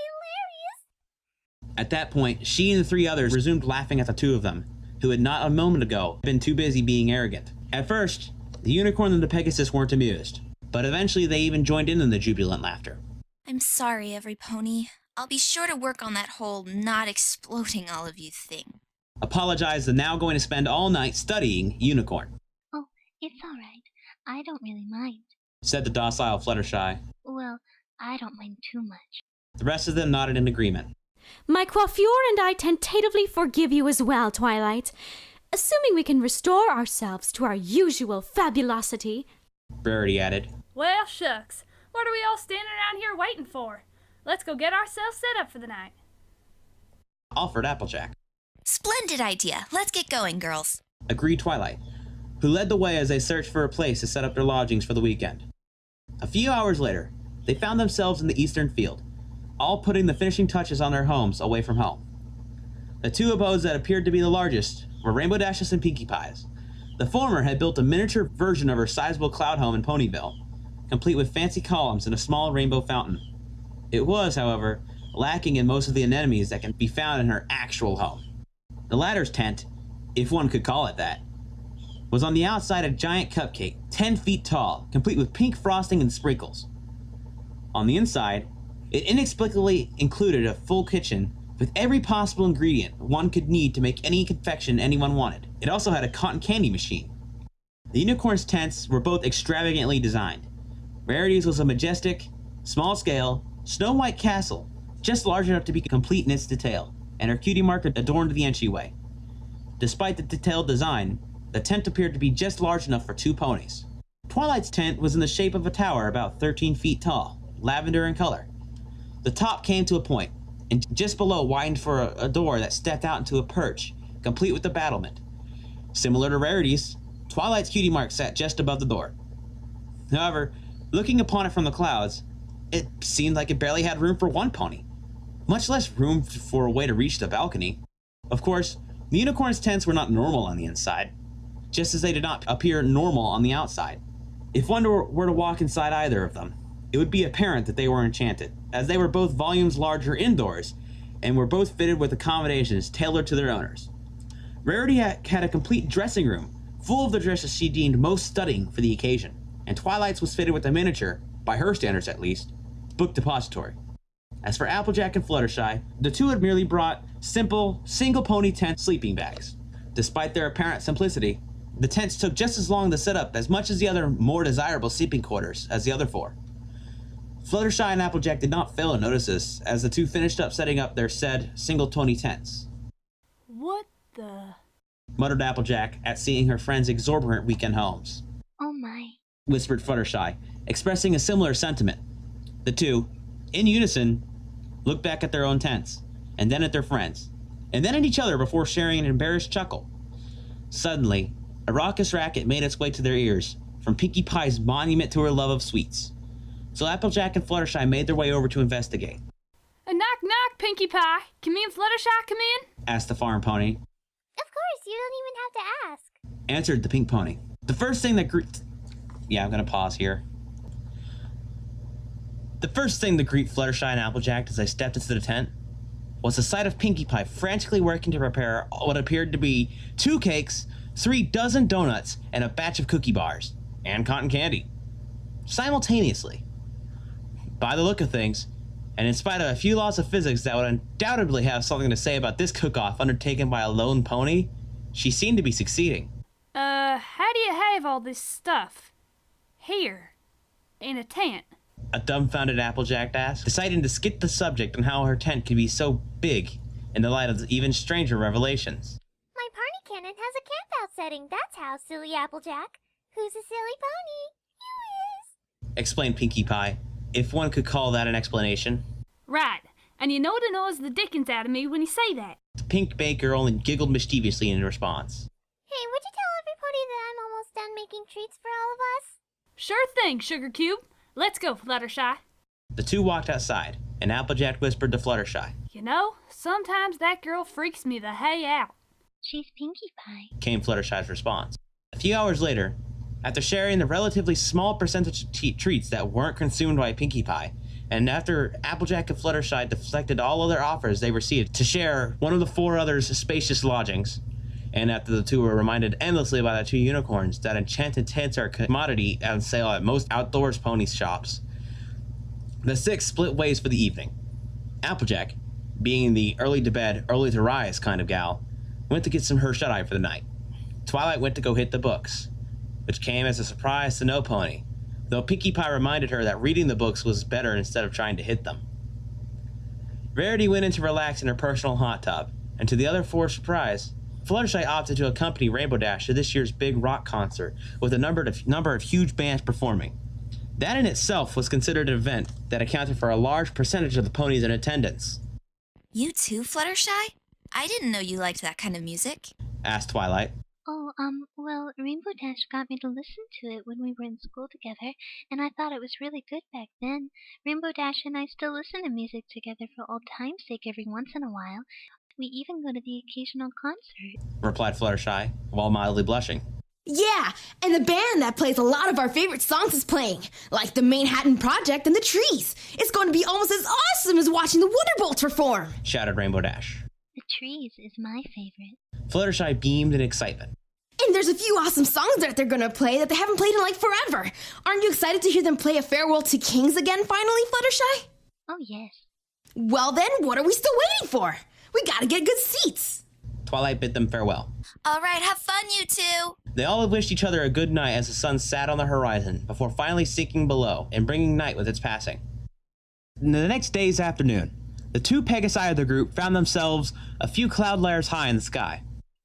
hilarious. At that point, she and the 3 others resumed laughing at the 2 of them, who had not a moment ago been too busy being arrogant. At first, the unicorn and the Pegasus weren't amused, but eventually they even joined in the jubilant laughter. I'm sorry, every pony. I'll be sure to work on that whole not exploding all of you thing. Apologized the now going to spend all night studying unicorn, Oh, it's all right. I don't really mind. said the docile Fluttershy. Well, I don't mind too much. The rest of them nodded in agreement. My coiffure and I tentatively forgive you as well, Twilight. Assuming we can restore ourselves to our usual fabulosity. Rarity added. Well, shucks. What are we all standing around here waiting for? Let's go get ourselves set up for the night. Offered Applejack. Splendid idea. Let's get going, girls. Agreed Twilight, who led the way as they searched for a place to set up their lodgings for the weekend. A few hours later, they found themselves in the eastern field, all putting the finishing touches on their homes away from home. The 2 abodes that appeared to be the largest were Rainbow Dash's and Pinkie Pie's. The former had built a miniature version of her sizable cloud home in Ponyville, complete with fancy columns and a small rainbow fountain. It was, however, lacking in most of the anemones that can be found in her actual home. The latter's tent, if one could call it that, was on the outside a giant cupcake, 10 feet tall, complete with pink frosting and sprinkles. On the inside, it inexplicably included a full kitchen with every possible ingredient one could need to make any confection anyone wanted. It also had a cotton candy machine. The unicorn's tents were both extravagantly designed. Rarity's was a majestic, small-scale, snow-white castle, just large enough to be complete in its detail, and her cutie mark adorned the entryway. Despite the detailed design, the tent appeared to be just large enough for 2 ponies. Twilight's tent was in the shape of a tower about 13 feet tall, lavender in color. The top came to a point, and just below widened for a door that stepped out into a perch, complete with a battlement. Similar to Rarity's, Twilight's cutie mark sat just above the door. However, looking upon it from the clouds, it seemed like it barely had room for 1 pony, much less room for a way to reach the balcony. Of course, the unicorn's tents were not normal on the inside, just as they did not appear normal on the outside. If one were to walk inside either of them, it would be apparent that they were enchanted, as they were both volumes larger indoors, and were both fitted with accommodations tailored to their owners. Rarity had a complete dressing room, full of the dresses she deemed most stunning for the occasion, and Twilight's was fitted with a miniature, by her standards at least, book depository. As for Applejack and Fluttershy, the 2 had merely brought simple, single pony tent sleeping bags. Despite their apparent simplicity, The tents took just as long to set up as much as the other more desirable sleeping quarters as the other 4. Fluttershy and Applejack did not fail to notice this, as the two finished up setting up their said single-tony tents. What the... Muttered Applejack at seeing her friend's exorbitant weekend homes. Oh my. Whispered Fluttershy, expressing a similar sentiment. The two, in unison, looked back at their own tents, and then at their friends, and then at each other before sharing an embarrassed chuckle. Suddenly, a raucous racket made its way to their ears, from Pinkie Pie's monument to her love of sweets. So Applejack and Fluttershy made their way over to investigate. Knock knock, Pinkie Pie. Can me and Fluttershy come in? Asked the farm pony. Of course, you don't even have to ask. Answered the pink pony. The first thing that I'm gonna pause here. The first thing that greeted Fluttershy and Applejack as they stepped into the tent was the sight of Pinkie Pie frantically working to prepare what appeared to be 2 cakes, 3 dozen donuts, and a batch of cookie bars, and cotton candy. Simultaneously. By the look of things, and in spite of a few laws of physics that would undoubtedly have something to say about this cook-off undertaken by a lone pony, she seemed to be succeeding. How do you have all this stuff? Here. In a tent? A dumbfounded Applejack asked, deciding to skip the subject on how her tent could be so big in the light of the even stranger revelations. My party cannon has a camp-out setting, that's how, silly Applejack. Who's a silly pony? You is. Explained Pinkie Pie, if one could call that an explanation. Right. And you know it annoys the dickens out of me when you say that. The pink baker only giggled mischievously in response. Hey, would you tell everybody that I'm almost done making treats for all of us? Sure thing, Sugar Cube. Let's go, Fluttershy. The two walked outside, and Applejack whispered to Fluttershy. You know, sometimes that girl freaks me the hay out. She's Pinkie Pie. Came Fluttershy's response. A few hours later, after sharing the relatively small percentage of treats that weren't consumed by Pinkie Pie, and after Applejack and Fluttershy deflected all other offers they received to share one of the 4 others' spacious lodgings, and after the two were reminded endlessly by the 2 unicorns that enchanted tents are a commodity on sale at most outdoors pony shops, the 6 split ways for the evening. Applejack, being the early to bed, early to rise kind of gal, went to get some her shut-eye for the night. Twilight went to go hit the books, which came as a surprise to no pony, though Pinkie Pie reminded her that reading the books was better instead of trying to hit them. Rarity went in to relax in her personal hot tub, and to the other 4's surprise, Fluttershy opted to accompany Rainbow Dash to this year's big rock concert with a number of huge bands performing. That in itself was considered an event that accounted for a large percentage of the ponies in attendance. You too, Fluttershy? I didn't know you liked that kind of music. Asked Twilight. Oh, well, Rainbow Dash got me to listen to it when we were in school together, and I thought it was really good back then. Rainbow Dash and I still listen to music together for old time's sake every once in a while. We even go to the occasional concert. Replied Fluttershy, while mildly blushing. Yeah, and the band that plays a lot of our favorite songs is playing, like the Manhattan Project and the Trees. It's going to be almost as awesome as watching the Wonderbolts perform, shouted Rainbow Dash. The Trees is my favorite. Fluttershy beamed in excitement. And there's a few awesome songs that they're gonna play that they haven't played in like forever. Aren't you excited to hear them play A Farewell to Kings again finally, Fluttershy? Oh, yes. Well then, what are we still waiting for? We gotta get good seats. Twilight bid them farewell. All right, have fun, you two. They all wished each other a good night as the sun sat on the horizon before finally sinking below and bringing night with its passing. In the next day's afternoon, the 2 Pegasi of the group found themselves a few cloud layers high in the sky.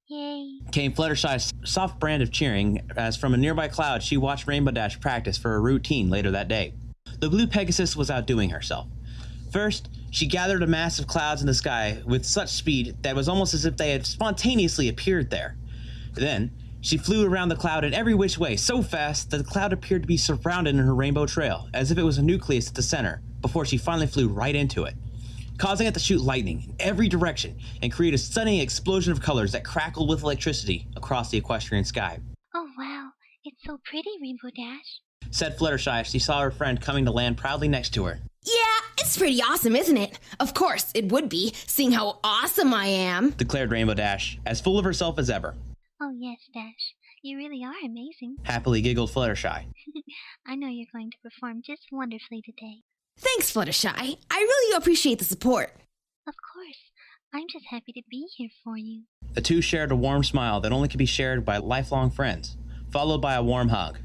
Yay. Came Fluttershy's soft brand of cheering as from a nearby cloud she watched Rainbow Dash practice for a routine later that day. The blue Pegasus was outdoing herself. First, she gathered a mass of clouds in the sky with such speed that it was almost as if they had spontaneously appeared there. Then, she flew around the cloud in every which way so fast that the cloud appeared to be surrounded in her rainbow trail, as if it was a nucleus at the center, before she finally flew right into it, causing it to shoot lightning in every direction and create a stunning explosion of colors that crackled with electricity across the equestrian sky. Oh, wow. It's so pretty, Rainbow Dash, said Fluttershy as she saw her friend coming to land proudly next to her. Yeah, it's pretty awesome, isn't it? Of course, it would be, seeing how awesome I am, declared Rainbow Dash, as full of herself as ever. Oh, yes, Dash. You really are amazing. Happily giggled Fluttershy. I know you're going to perform just wonderfully today. Thanks, Fluttershy. I really appreciate the support. Of course. I'm just happy to be here for you. The two shared a warm smile that only could be shared by lifelong friends, followed by a warm hug.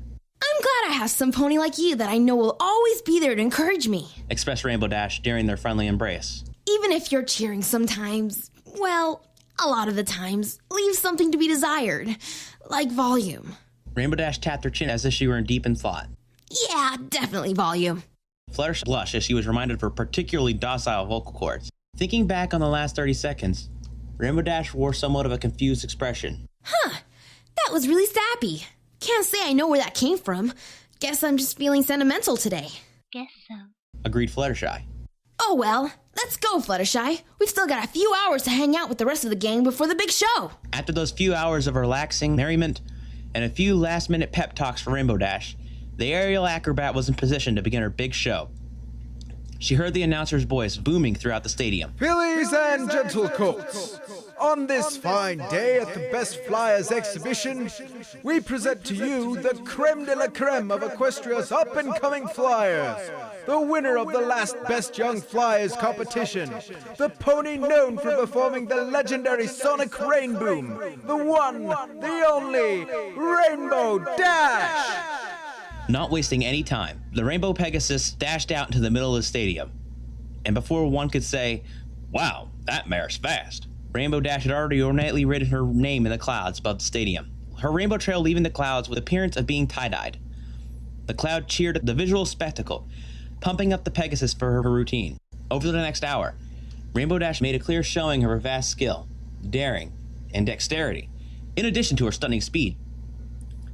I'm glad I have some pony like you that I know will always be there to encourage me. Expressed Rainbow Dash during their friendly embrace. Even if your cheering sometimes, well, a lot of the times, leaves something to be desired, like volume. Rainbow Dash tapped her chin as if she were deep in thought. Yeah, definitely volume. Fluttershy blushed as she was reminded of her particularly docile vocal cords. Thinking back on the last 30 seconds, Rainbow Dash wore somewhat of a confused expression. Huh, that was really sappy. Can't say I know where that came from. Guess I'm just feeling sentimental today. Guess so. Agreed Fluttershy. Oh well, let's go, Fluttershy. We've still got a few hours to hang out with the rest of the gang before the big show. After those few hours of relaxing merriment and a few last-minute pep talks for Rainbow Dash, the aerial acrobat was in position to begin her big show. She heard the announcer's voice booming throughout the stadium. Fillies and gentlecoats, on this fine day at the Best Fliers exhibition, we present to you the creme de la creme of Equestria's up-and-coming Flyers, the winner of the last Best Young Flyers competition, the pony known for performing the legendary sonic Rainboom, the one, the only, Rainbow Dash! Not wasting any time, the Rainbow Pegasus dashed out into the middle of the stadium. And before one could say, "Wow, that mare's fast," Rainbow Dash had already ornately written her name in the clouds above the stadium, her rainbow trail leaving the clouds with the appearance of being tie-dyed. The crowd cheered at the visual spectacle, pumping up the Pegasus for her routine. Over the next hour, Rainbow Dash made a clear showing of her vast skill, daring, and dexterity, in addition to her stunning speed.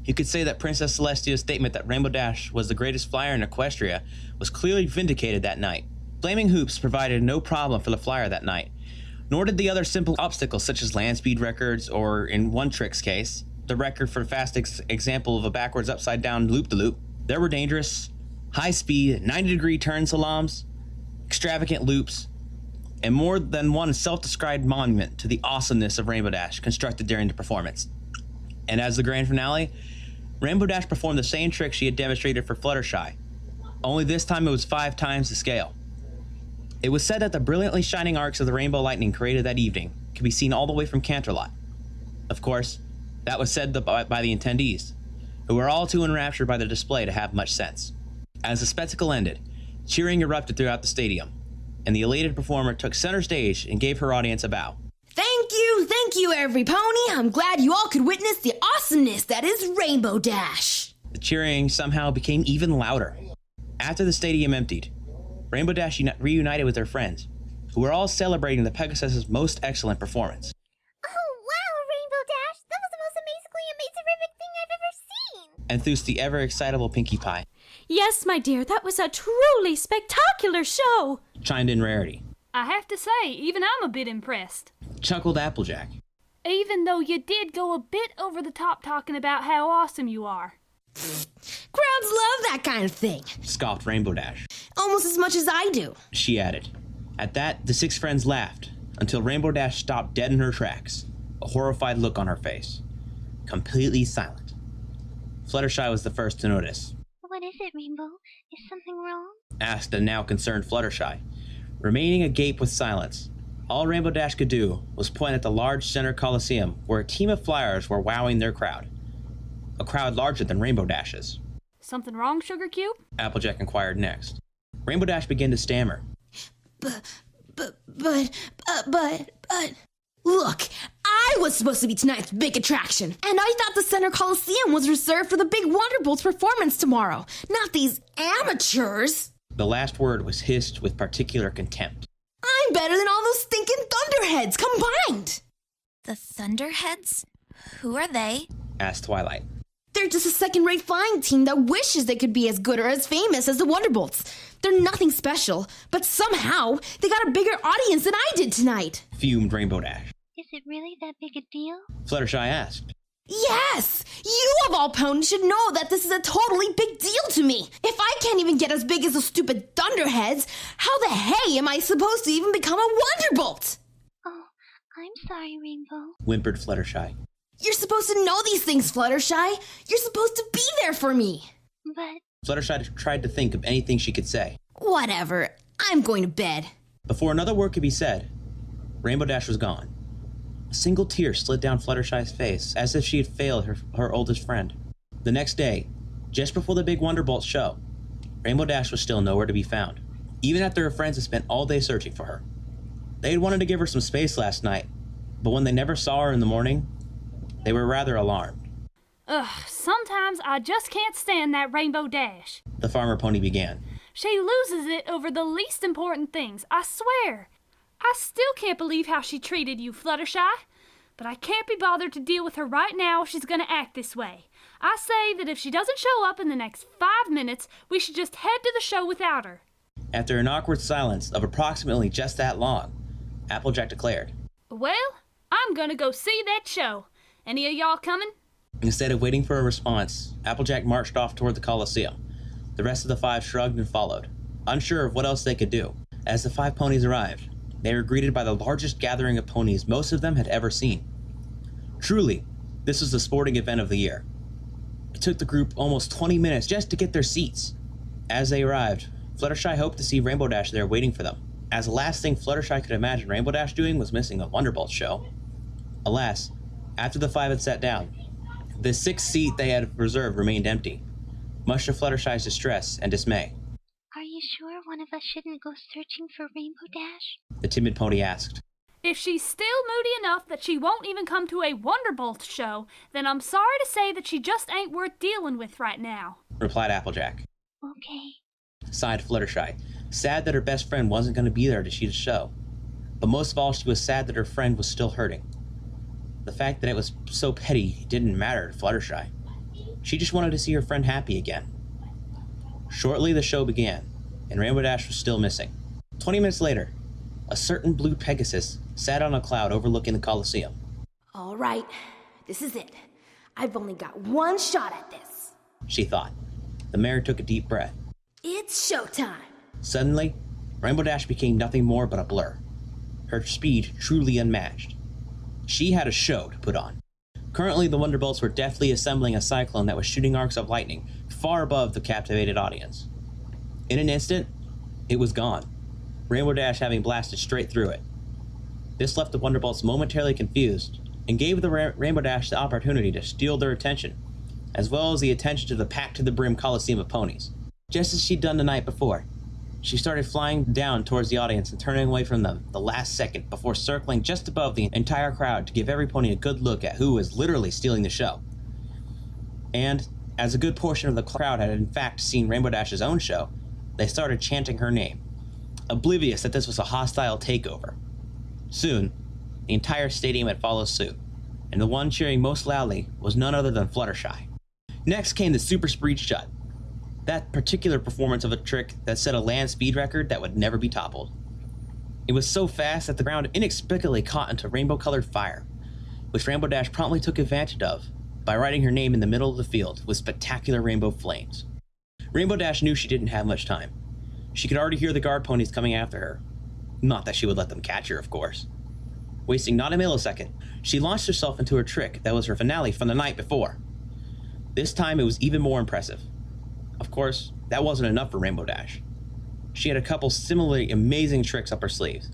You could say that Princess Celestia's statement that Rainbow Dash was the greatest flyer in Equestria was clearly vindicated that night. Flaming hoops provided no problem for the flyer that night, nor did the other simple obstacles such as land speed records, or in one trick's case, the record for the fastest example of a backwards upside down loop-de-loop. There were dangerous, high-speed, 90-degree turn salams, extravagant loops, and more than one self-described monument to the awesomeness of Rainbow Dash constructed during the performance. And as the grand finale, Rainbow Dash performed the same trick she had demonstrated for Fluttershy, only this time it was 5 times the scale. It was said that the brilliantly shining arcs of the rainbow lightning created that evening could be seen all the way from Canterlot. Of course, that was said by the attendees, who were all too enraptured by the display to have much sense. As the spectacle ended, cheering erupted throughout the stadium, and the elated performer took center stage and gave her audience a bow. Thank you, every pony. I'm glad you all could witness the awesomeness that is Rainbow Dash. The cheering somehow became even louder. After the stadium emptied, Rainbow Dash reunited with her friends, who were all celebrating the Pegasus's most excellent performance. Oh, wow, Rainbow Dash! That was the most amazingly thing I've ever seen! Enthused the ever-excitable Pinkie Pie. Yes, my dear, that was a truly spectacular show! Chimed in Rarity. I have to say, even I'm a bit impressed. Chuckled Applejack. Even though you did go a bit over the top talking about how awesome you are. Crowds love that kind of thing. Scoffed Rainbow Dash. Almost as much as I do. She added. At that, the 6 friends laughed, until Rainbow Dash stopped dead in her tracks, a horrified look on her face. Completely silent. Fluttershy was the first to notice. What is it, Rainbow? Is something wrong? Asked a now concerned Fluttershy. Remaining agape with silence, all Rainbow Dash could do was point at the large center coliseum where a team of Flyers were wowing their crowd. A crowd larger than Rainbow Dash's. Something wrong, Sugar Cube? Applejack inquired next. Rainbow Dash began to stammer. But, look, I was supposed to be tonight's big attraction, and I thought the Center Coliseum was reserved for the big Wonderbolts performance tomorrow, not these amateurs. The last word was hissed with particular contempt. I'm better than all those stinking Thunderheads combined. The Thunderheads? Who are they? Asked Twilight. They're just a second-rate flying team that wishes they could be as good or as famous as the Wonderbolts. They're nothing special, but somehow they got a bigger audience than I did tonight. Fumed Rainbow Dash. Is it really that big a deal? Fluttershy asked. Yes! You of all ponies should know that this is a totally big deal to me. If I can't even get as big as those stupid Thunderheads, how the hey am I supposed to even become a Wonderbolt? Oh, I'm sorry, Rainbow. Whimpered Fluttershy. You're supposed to know these things, Fluttershy. You're supposed to be there for me. But... Fluttershy tried to think of anything she could say. Whatever. I'm going to bed. Before another word could be said, Rainbow Dash was gone. A single tear slid down Fluttershy's face, as if she had failed her oldest friend. The next day, just before the big Wonderbolt show, Rainbow Dash was still nowhere to be found, even after her friends had spent all day searching for her. They had wanted to give her some space last night, but when they never saw her in the morning, they were rather alarmed. Ugh, sometimes I just can't stand that Rainbow Dash. The farmer pony began. She loses it over the least important things, I swear. I still can't believe how she treated you, Fluttershy. But I can't be bothered to deal with her right now if she's gonna act this way. I say that if she doesn't show up in the next 5 minutes, we should just head to the show without her. After an awkward silence of approximately just that long, Applejack declared, Well, I'm gonna go see that show. Any of y'all coming? Instead of waiting for a response, Applejack marched off toward the Coliseum. The rest of the 5 shrugged and followed, unsure of what else they could do. As the 5 ponies arrived, they were greeted by the largest gathering of ponies most of them had ever seen. Truly, this was the sporting event of the year. It took the group almost 20 minutes just to get their seats. As they arrived, Fluttershy hoped to see Rainbow Dash there waiting for them, as the last thing Fluttershy could imagine Rainbow Dash doing was missing a Wonderbolt show. Alas, after the 5 had sat down, the 6th seat they had reserved remained empty, much to Fluttershy's distress and dismay. Are you sure one of us shouldn't go searching for Rainbow Dash? The timid pony asked. If she's still moody enough that she won't even come to a Wonderbolt show, then I'm sorry to say that she just ain't worth dealing with right now, replied Applejack. Okay. Sighed Fluttershy, sad that her best friend wasn't going to be there to see the show. But most of all, she was sad that her friend was still hurting. The fact that it was so petty didn't matter to Fluttershy. She just wanted to see her friend happy again. Shortly, the show began, and Rainbow Dash was still missing. 20 minutes later, a certain blue Pegasus sat on a cloud overlooking the Coliseum. All right, this is it. I've only got one shot at this, she thought. The mare took a deep breath. It's showtime. Suddenly, Rainbow Dash became nothing more but a blur. Her speed truly unmatched. She had a show to put on. Currently, the Wonderbolts were deftly assembling a cyclone that was shooting arcs of lightning far above the captivated audience. In an instant, it was gone, Rainbow Dash having blasted straight through it. This left the Wonderbolts momentarily confused and gave the Rainbow Dash the opportunity to steal their attention, as well as the attention to the packed-to-the-brim Coliseum of ponies. Just as she'd done the night before, she started flying down towards the audience and turning away from them the last second before circling just above the entire crowd to give every pony a good look at who was literally stealing the show. And, as a good portion of the crowd had in fact seen Rainbow Dash's own show, they started chanting her name, oblivious that this was a hostile takeover. Soon, the entire stadium had followed suit, and the one cheering most loudly was none other than Fluttershy. Next came the Super Speed Shut, that particular performance of a trick that set a land speed record that would never be toppled. It was so fast that the ground inexplicably caught into rainbow-colored fire, which Rainbow Dash promptly took advantage of by writing her name in the middle of the field with spectacular rainbow flames. Rainbow Dash knew she didn't have much time. She could already hear the guard ponies coming after her. Not that she would let them catch her, of course. Wasting not a millisecond, she launched herself into her trick that was her finale from the night before. This time it was even more impressive. Of course, that wasn't enough for Rainbow Dash. She had a couple similarly amazing tricks up her sleeves.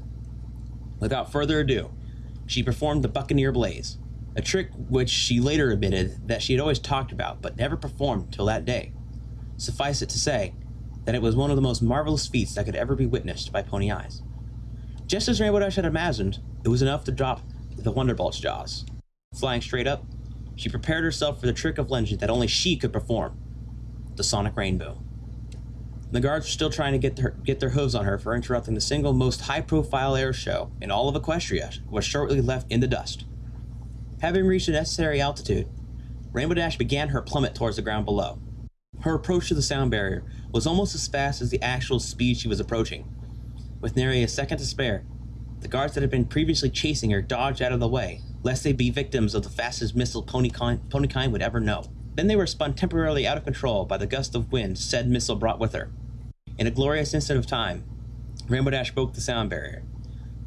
Without further ado, she performed the Buccaneer Blaze, a trick which she later admitted that she had always talked about but never performed till that day. Suffice it to say that it was one of the most marvelous feats that could ever be witnessed by pony eyes. Just as Rainbow Dash had imagined, it was enough to drop the Wonderbolt's jaws. Flying straight up, she prepared herself for the trick of legend that only she could perform, the Sonic Rainbow. The guards were still trying to get their hooves on her for interrupting the single most high-profile air show in all of Equestria was shortly left in the dust. Having reached the necessary altitude, Rainbow Dash began her plummet towards the ground below. Her approach to the sound barrier was almost as fast as the actual speed she was approaching. With nearly a second to spare, the guards that had been previously chasing her dodged out of the way, lest they be victims of the fastest missile ponykind would ever know. Then they were spun temporarily out of control by the gust of wind said missile brought with her. In a glorious instant of time, Rainbow Dash broke the sound barrier.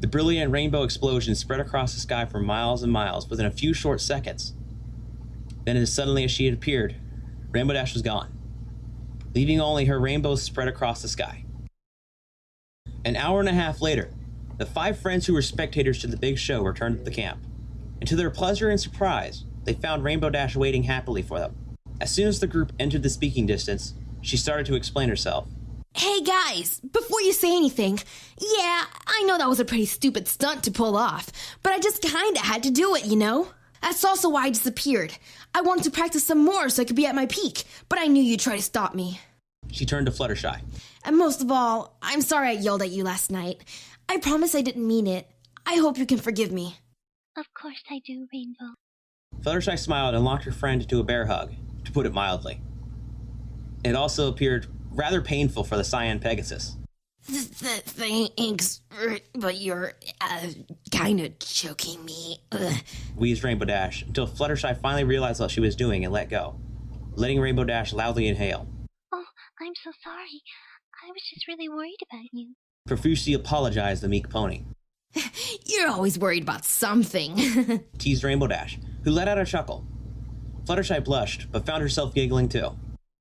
The brilliant rainbow explosion spread across the sky for miles and miles within a few short seconds. Then as suddenly as she had appeared, Rainbow Dash was gone, leaving only her rainbows spread across the sky. An hour and a half later, The 5 friends who were spectators to the big show returned to the camp, and to their pleasure and surprise, they found Rainbow Dash waiting happily for them. As soon as the group entered the speaking distance, she started to explain herself. Hey guys, before you say anything, yeah, I know that was a pretty stupid stunt to pull off, but I just kinda had to do it, you know? That's also why I disappeared. I wanted to practice some more so I could be at my peak, but I knew you'd try to stop me. She turned to Fluttershy. And most of all, I'm sorry I yelled at you last night. I promise I didn't mean it. I hope you can forgive me. Of course I do, Rainbow. Fluttershy smiled and locked her friend into a bear hug, to put it mildly. It also appeared rather painful for the Cyan Pegasus. Thanks, but you're kind of choking me. Ugh. Wheezed Rainbow Dash until Fluttershy finally realized what she was doing and let go, letting Rainbow Dash loudly inhale. Oh, I'm so sorry. I was just really worried about you. Profusely apologized the meek pony. You're always worried about something. Teased Rainbow Dash, who let out a chuckle. Fluttershy blushed, but found herself giggling too.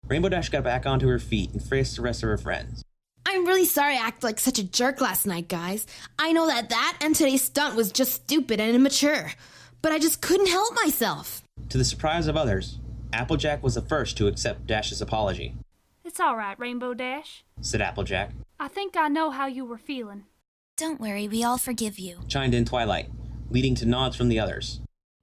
Rainbow Dash got back onto her feet and faced the rest of her friends. I'm really sorry I acted like such a jerk last night, guys. I know that and today's stunt was just stupid and immature, but I just couldn't help myself. To the surprise of others, Applejack was the first to accept Dash's apology. It's all right, Rainbow Dash. Said Applejack. I think I know how you were feeling. Don't worry, we all forgive you. Chimed in Twilight, leading to nods from the others.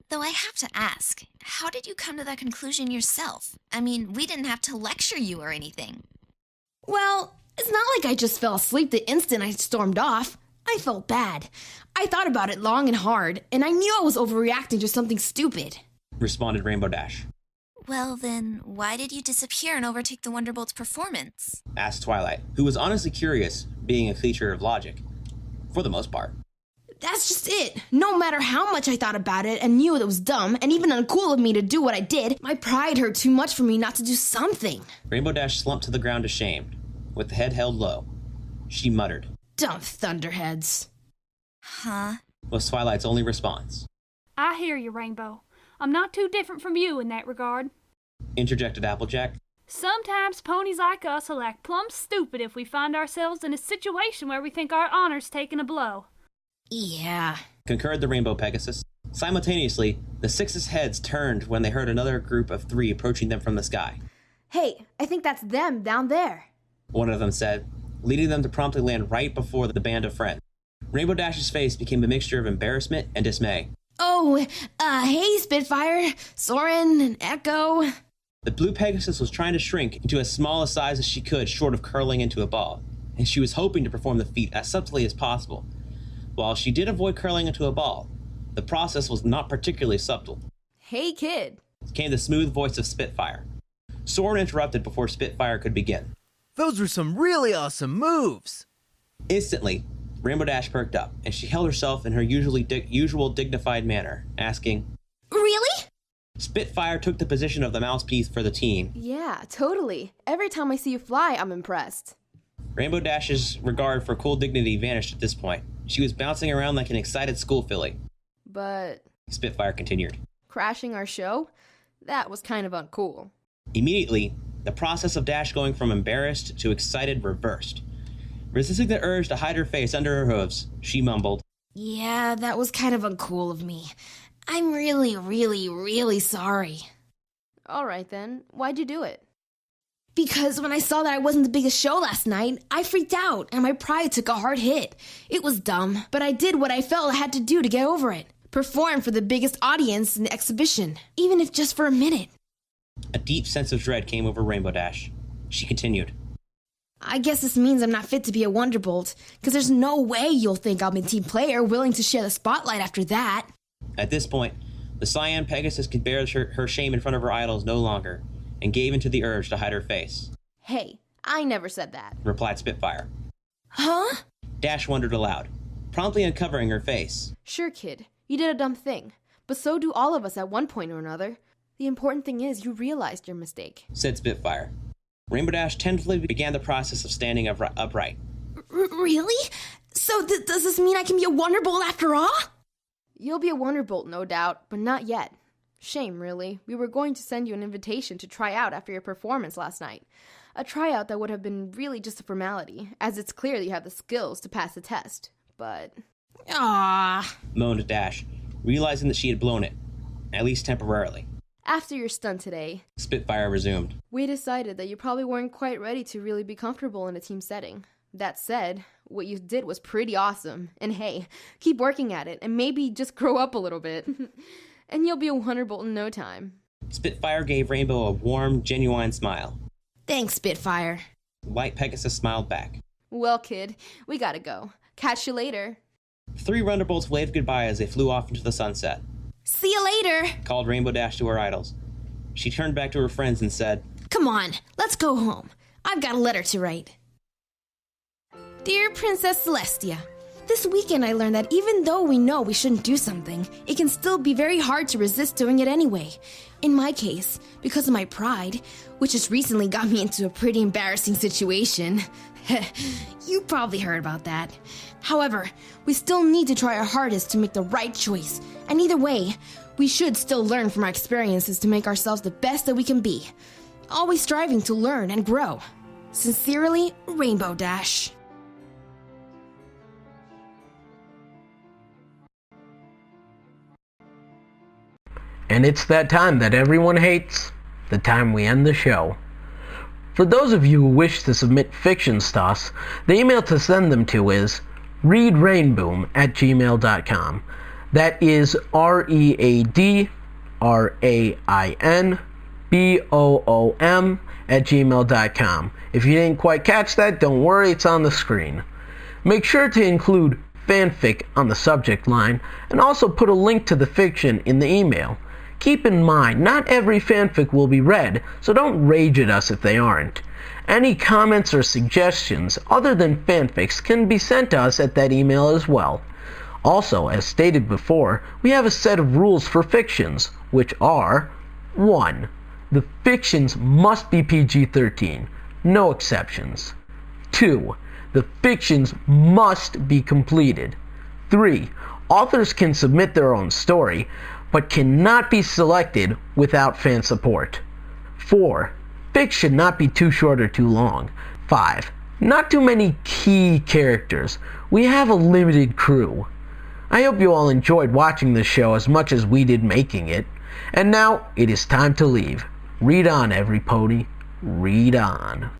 Though I have to ask, how did you come to that conclusion yourself? I mean, we didn't have to lecture you or anything. Well, it's not like I just fell asleep the instant I stormed off. I felt bad. I thought about it long and hard, and I knew I was overreacting to something stupid. Responded Rainbow Dash. Well then, why did you disappear and overtake the Wonderbolt's performance? Asked Twilight, who was honestly curious, being a creature of logic. For the most part. That's just it. No matter how much I thought about it and knew it was dumb and even uncool of me to do what I did, my pride hurt too much for me not to do something. Rainbow Dash slumped to the ground ashamed, with the head held low. She muttered. Dumb thunderheads. Huh? Was Twilight's only response. I hear you, Rainbow. I'm not too different from you in that regard. Interjected Applejack. Sometimes ponies like us will act plumb stupid if we find ourselves in a situation where we think our honor's taking a blow. Yeah. Concurred the Rainbow Pegasus. Simultaneously, the 6's heads turned when they heard another group of 3 approaching them from the sky. Hey, I think that's them down there. One of them said, leading them to promptly land right before the band of friends. Rainbow Dash's face became a mixture of embarrassment and dismay. Oh, hey Spitfire, Soren, and Echo. The blue Pegasus was trying to shrink into as small a size as she could short of curling into a ball, and she was hoping to perform the feat as subtly as possible. While she did avoid curling into a ball, the process was not particularly subtle. Hey kid. Came the smooth voice of Spitfire. Soren interrupted before Spitfire could begin. Those were some really awesome moves. Instantly, Rainbow Dash perked up, and she held herself in her usual dignified manner, asking, Really? Spitfire took the position of the mouthpiece for the team. Yeah, totally. Every time I see you fly, I'm impressed. Rainbow Dash's regard for cool dignity vanished at this point. She was bouncing around like an excited school filly. But Spitfire continued. crashing our show? That was kind of uncool. Immediately, the process of Dash going from embarrassed to excited reversed. Resisting the urge to hide her face under her hooves, she mumbled, Yeah, that was kind of uncool of me. I'm really, really, really sorry. Alright then, why'd you do it? Because when I saw that I wasn't the biggest show last night, I freaked out and my pride took a hard hit. It was dumb, but I did what I felt I had to do to get over it. Perform for the biggest audience in the exhibition, even if just for a minute. A deep sense of dread came over Rainbow Dash. She continued, I guess this means I'm not fit to be a Wonderbolt, because there's no way you'll think I'm a team player willing to share the spotlight after that. At this point, the Cyan Pegasus could bear her shame in front of her idols no longer, and gave into the urge to hide her face. Hey, I never said that. Replied Spitfire. Huh? Dash wondered aloud, promptly uncovering her face. Sure, kid, you did a dumb thing, but so do all of us at one point or another. The important thing is you realized your mistake. Said Spitfire. Rainbow Dash tentatively began the process of standing upright. Really? So does this mean I can be a Wonderbolt after all? You'll be a Wonderbolt, no doubt, but not yet. Shame, really. We were going to send you an invitation to try out after your performance last night. A tryout that would have been really just a formality, as it's clear you have the skills to pass the test. but... Ah. Moaned Dash, realizing that she had blown it, at least temporarily. After your stunt today, Spitfire resumed. we decided that you probably weren't quite ready to really be comfortable in a team setting. That said, what you did was pretty awesome. And hey, keep working at it and maybe just grow up a little bit. And you'll be a Wonderbolt in no time. Spitfire gave Rainbow a warm, genuine smile. Thanks, Spitfire. White Pegasus smiled back. Well, kid, we gotta go. Catch you later. 3 Wonderbolts waved goodbye as they flew off into the sunset. See you later. Called Rainbow Dash to her idols. She turned back to her friends and said, Come on, let's go home. I've got a letter to write. Dear Princess Celestia, this weekend I learned that even though we know we shouldn't do something, it can still be very hard to resist doing it anyway. In my case, because of my pride, which has recently got me into a pretty embarrassing situation. You probably heard about that. However, we still need to try our hardest to make the right choice. And either way, we should still learn from our experiences to make ourselves the best that we can be. Always striving to learn and grow. Sincerely, Rainbow Dash. And it's that time that everyone hates, the time we end the show. For those of you who wish to submit fictions to us, the email to send them to is readrainboom@gmail.com. That is readrainboom@gmail.com. If you didn't quite catch that, don't worry, it's on the screen. Make sure to include fanfic on the subject line, and also put a link to the fiction in the email. Keep in mind, not every fanfic will be read, so don't rage at us if they aren't. Any comments or suggestions other than fanfics can be sent to us at that email as well. Also, as stated before, we have a set of rules for fictions, which are 1. The fictions must be PG-13, no exceptions. 2. The fictions must be completed. 3. Authors can submit their own story, but cannot be selected without fan support. 4. Fics should not be too short or too long. 5. Not too many key characters. We have a limited crew. I hope you all enjoyed watching this show as much as we did making it. And now, it is time to leave. Read on, every pony. Read on.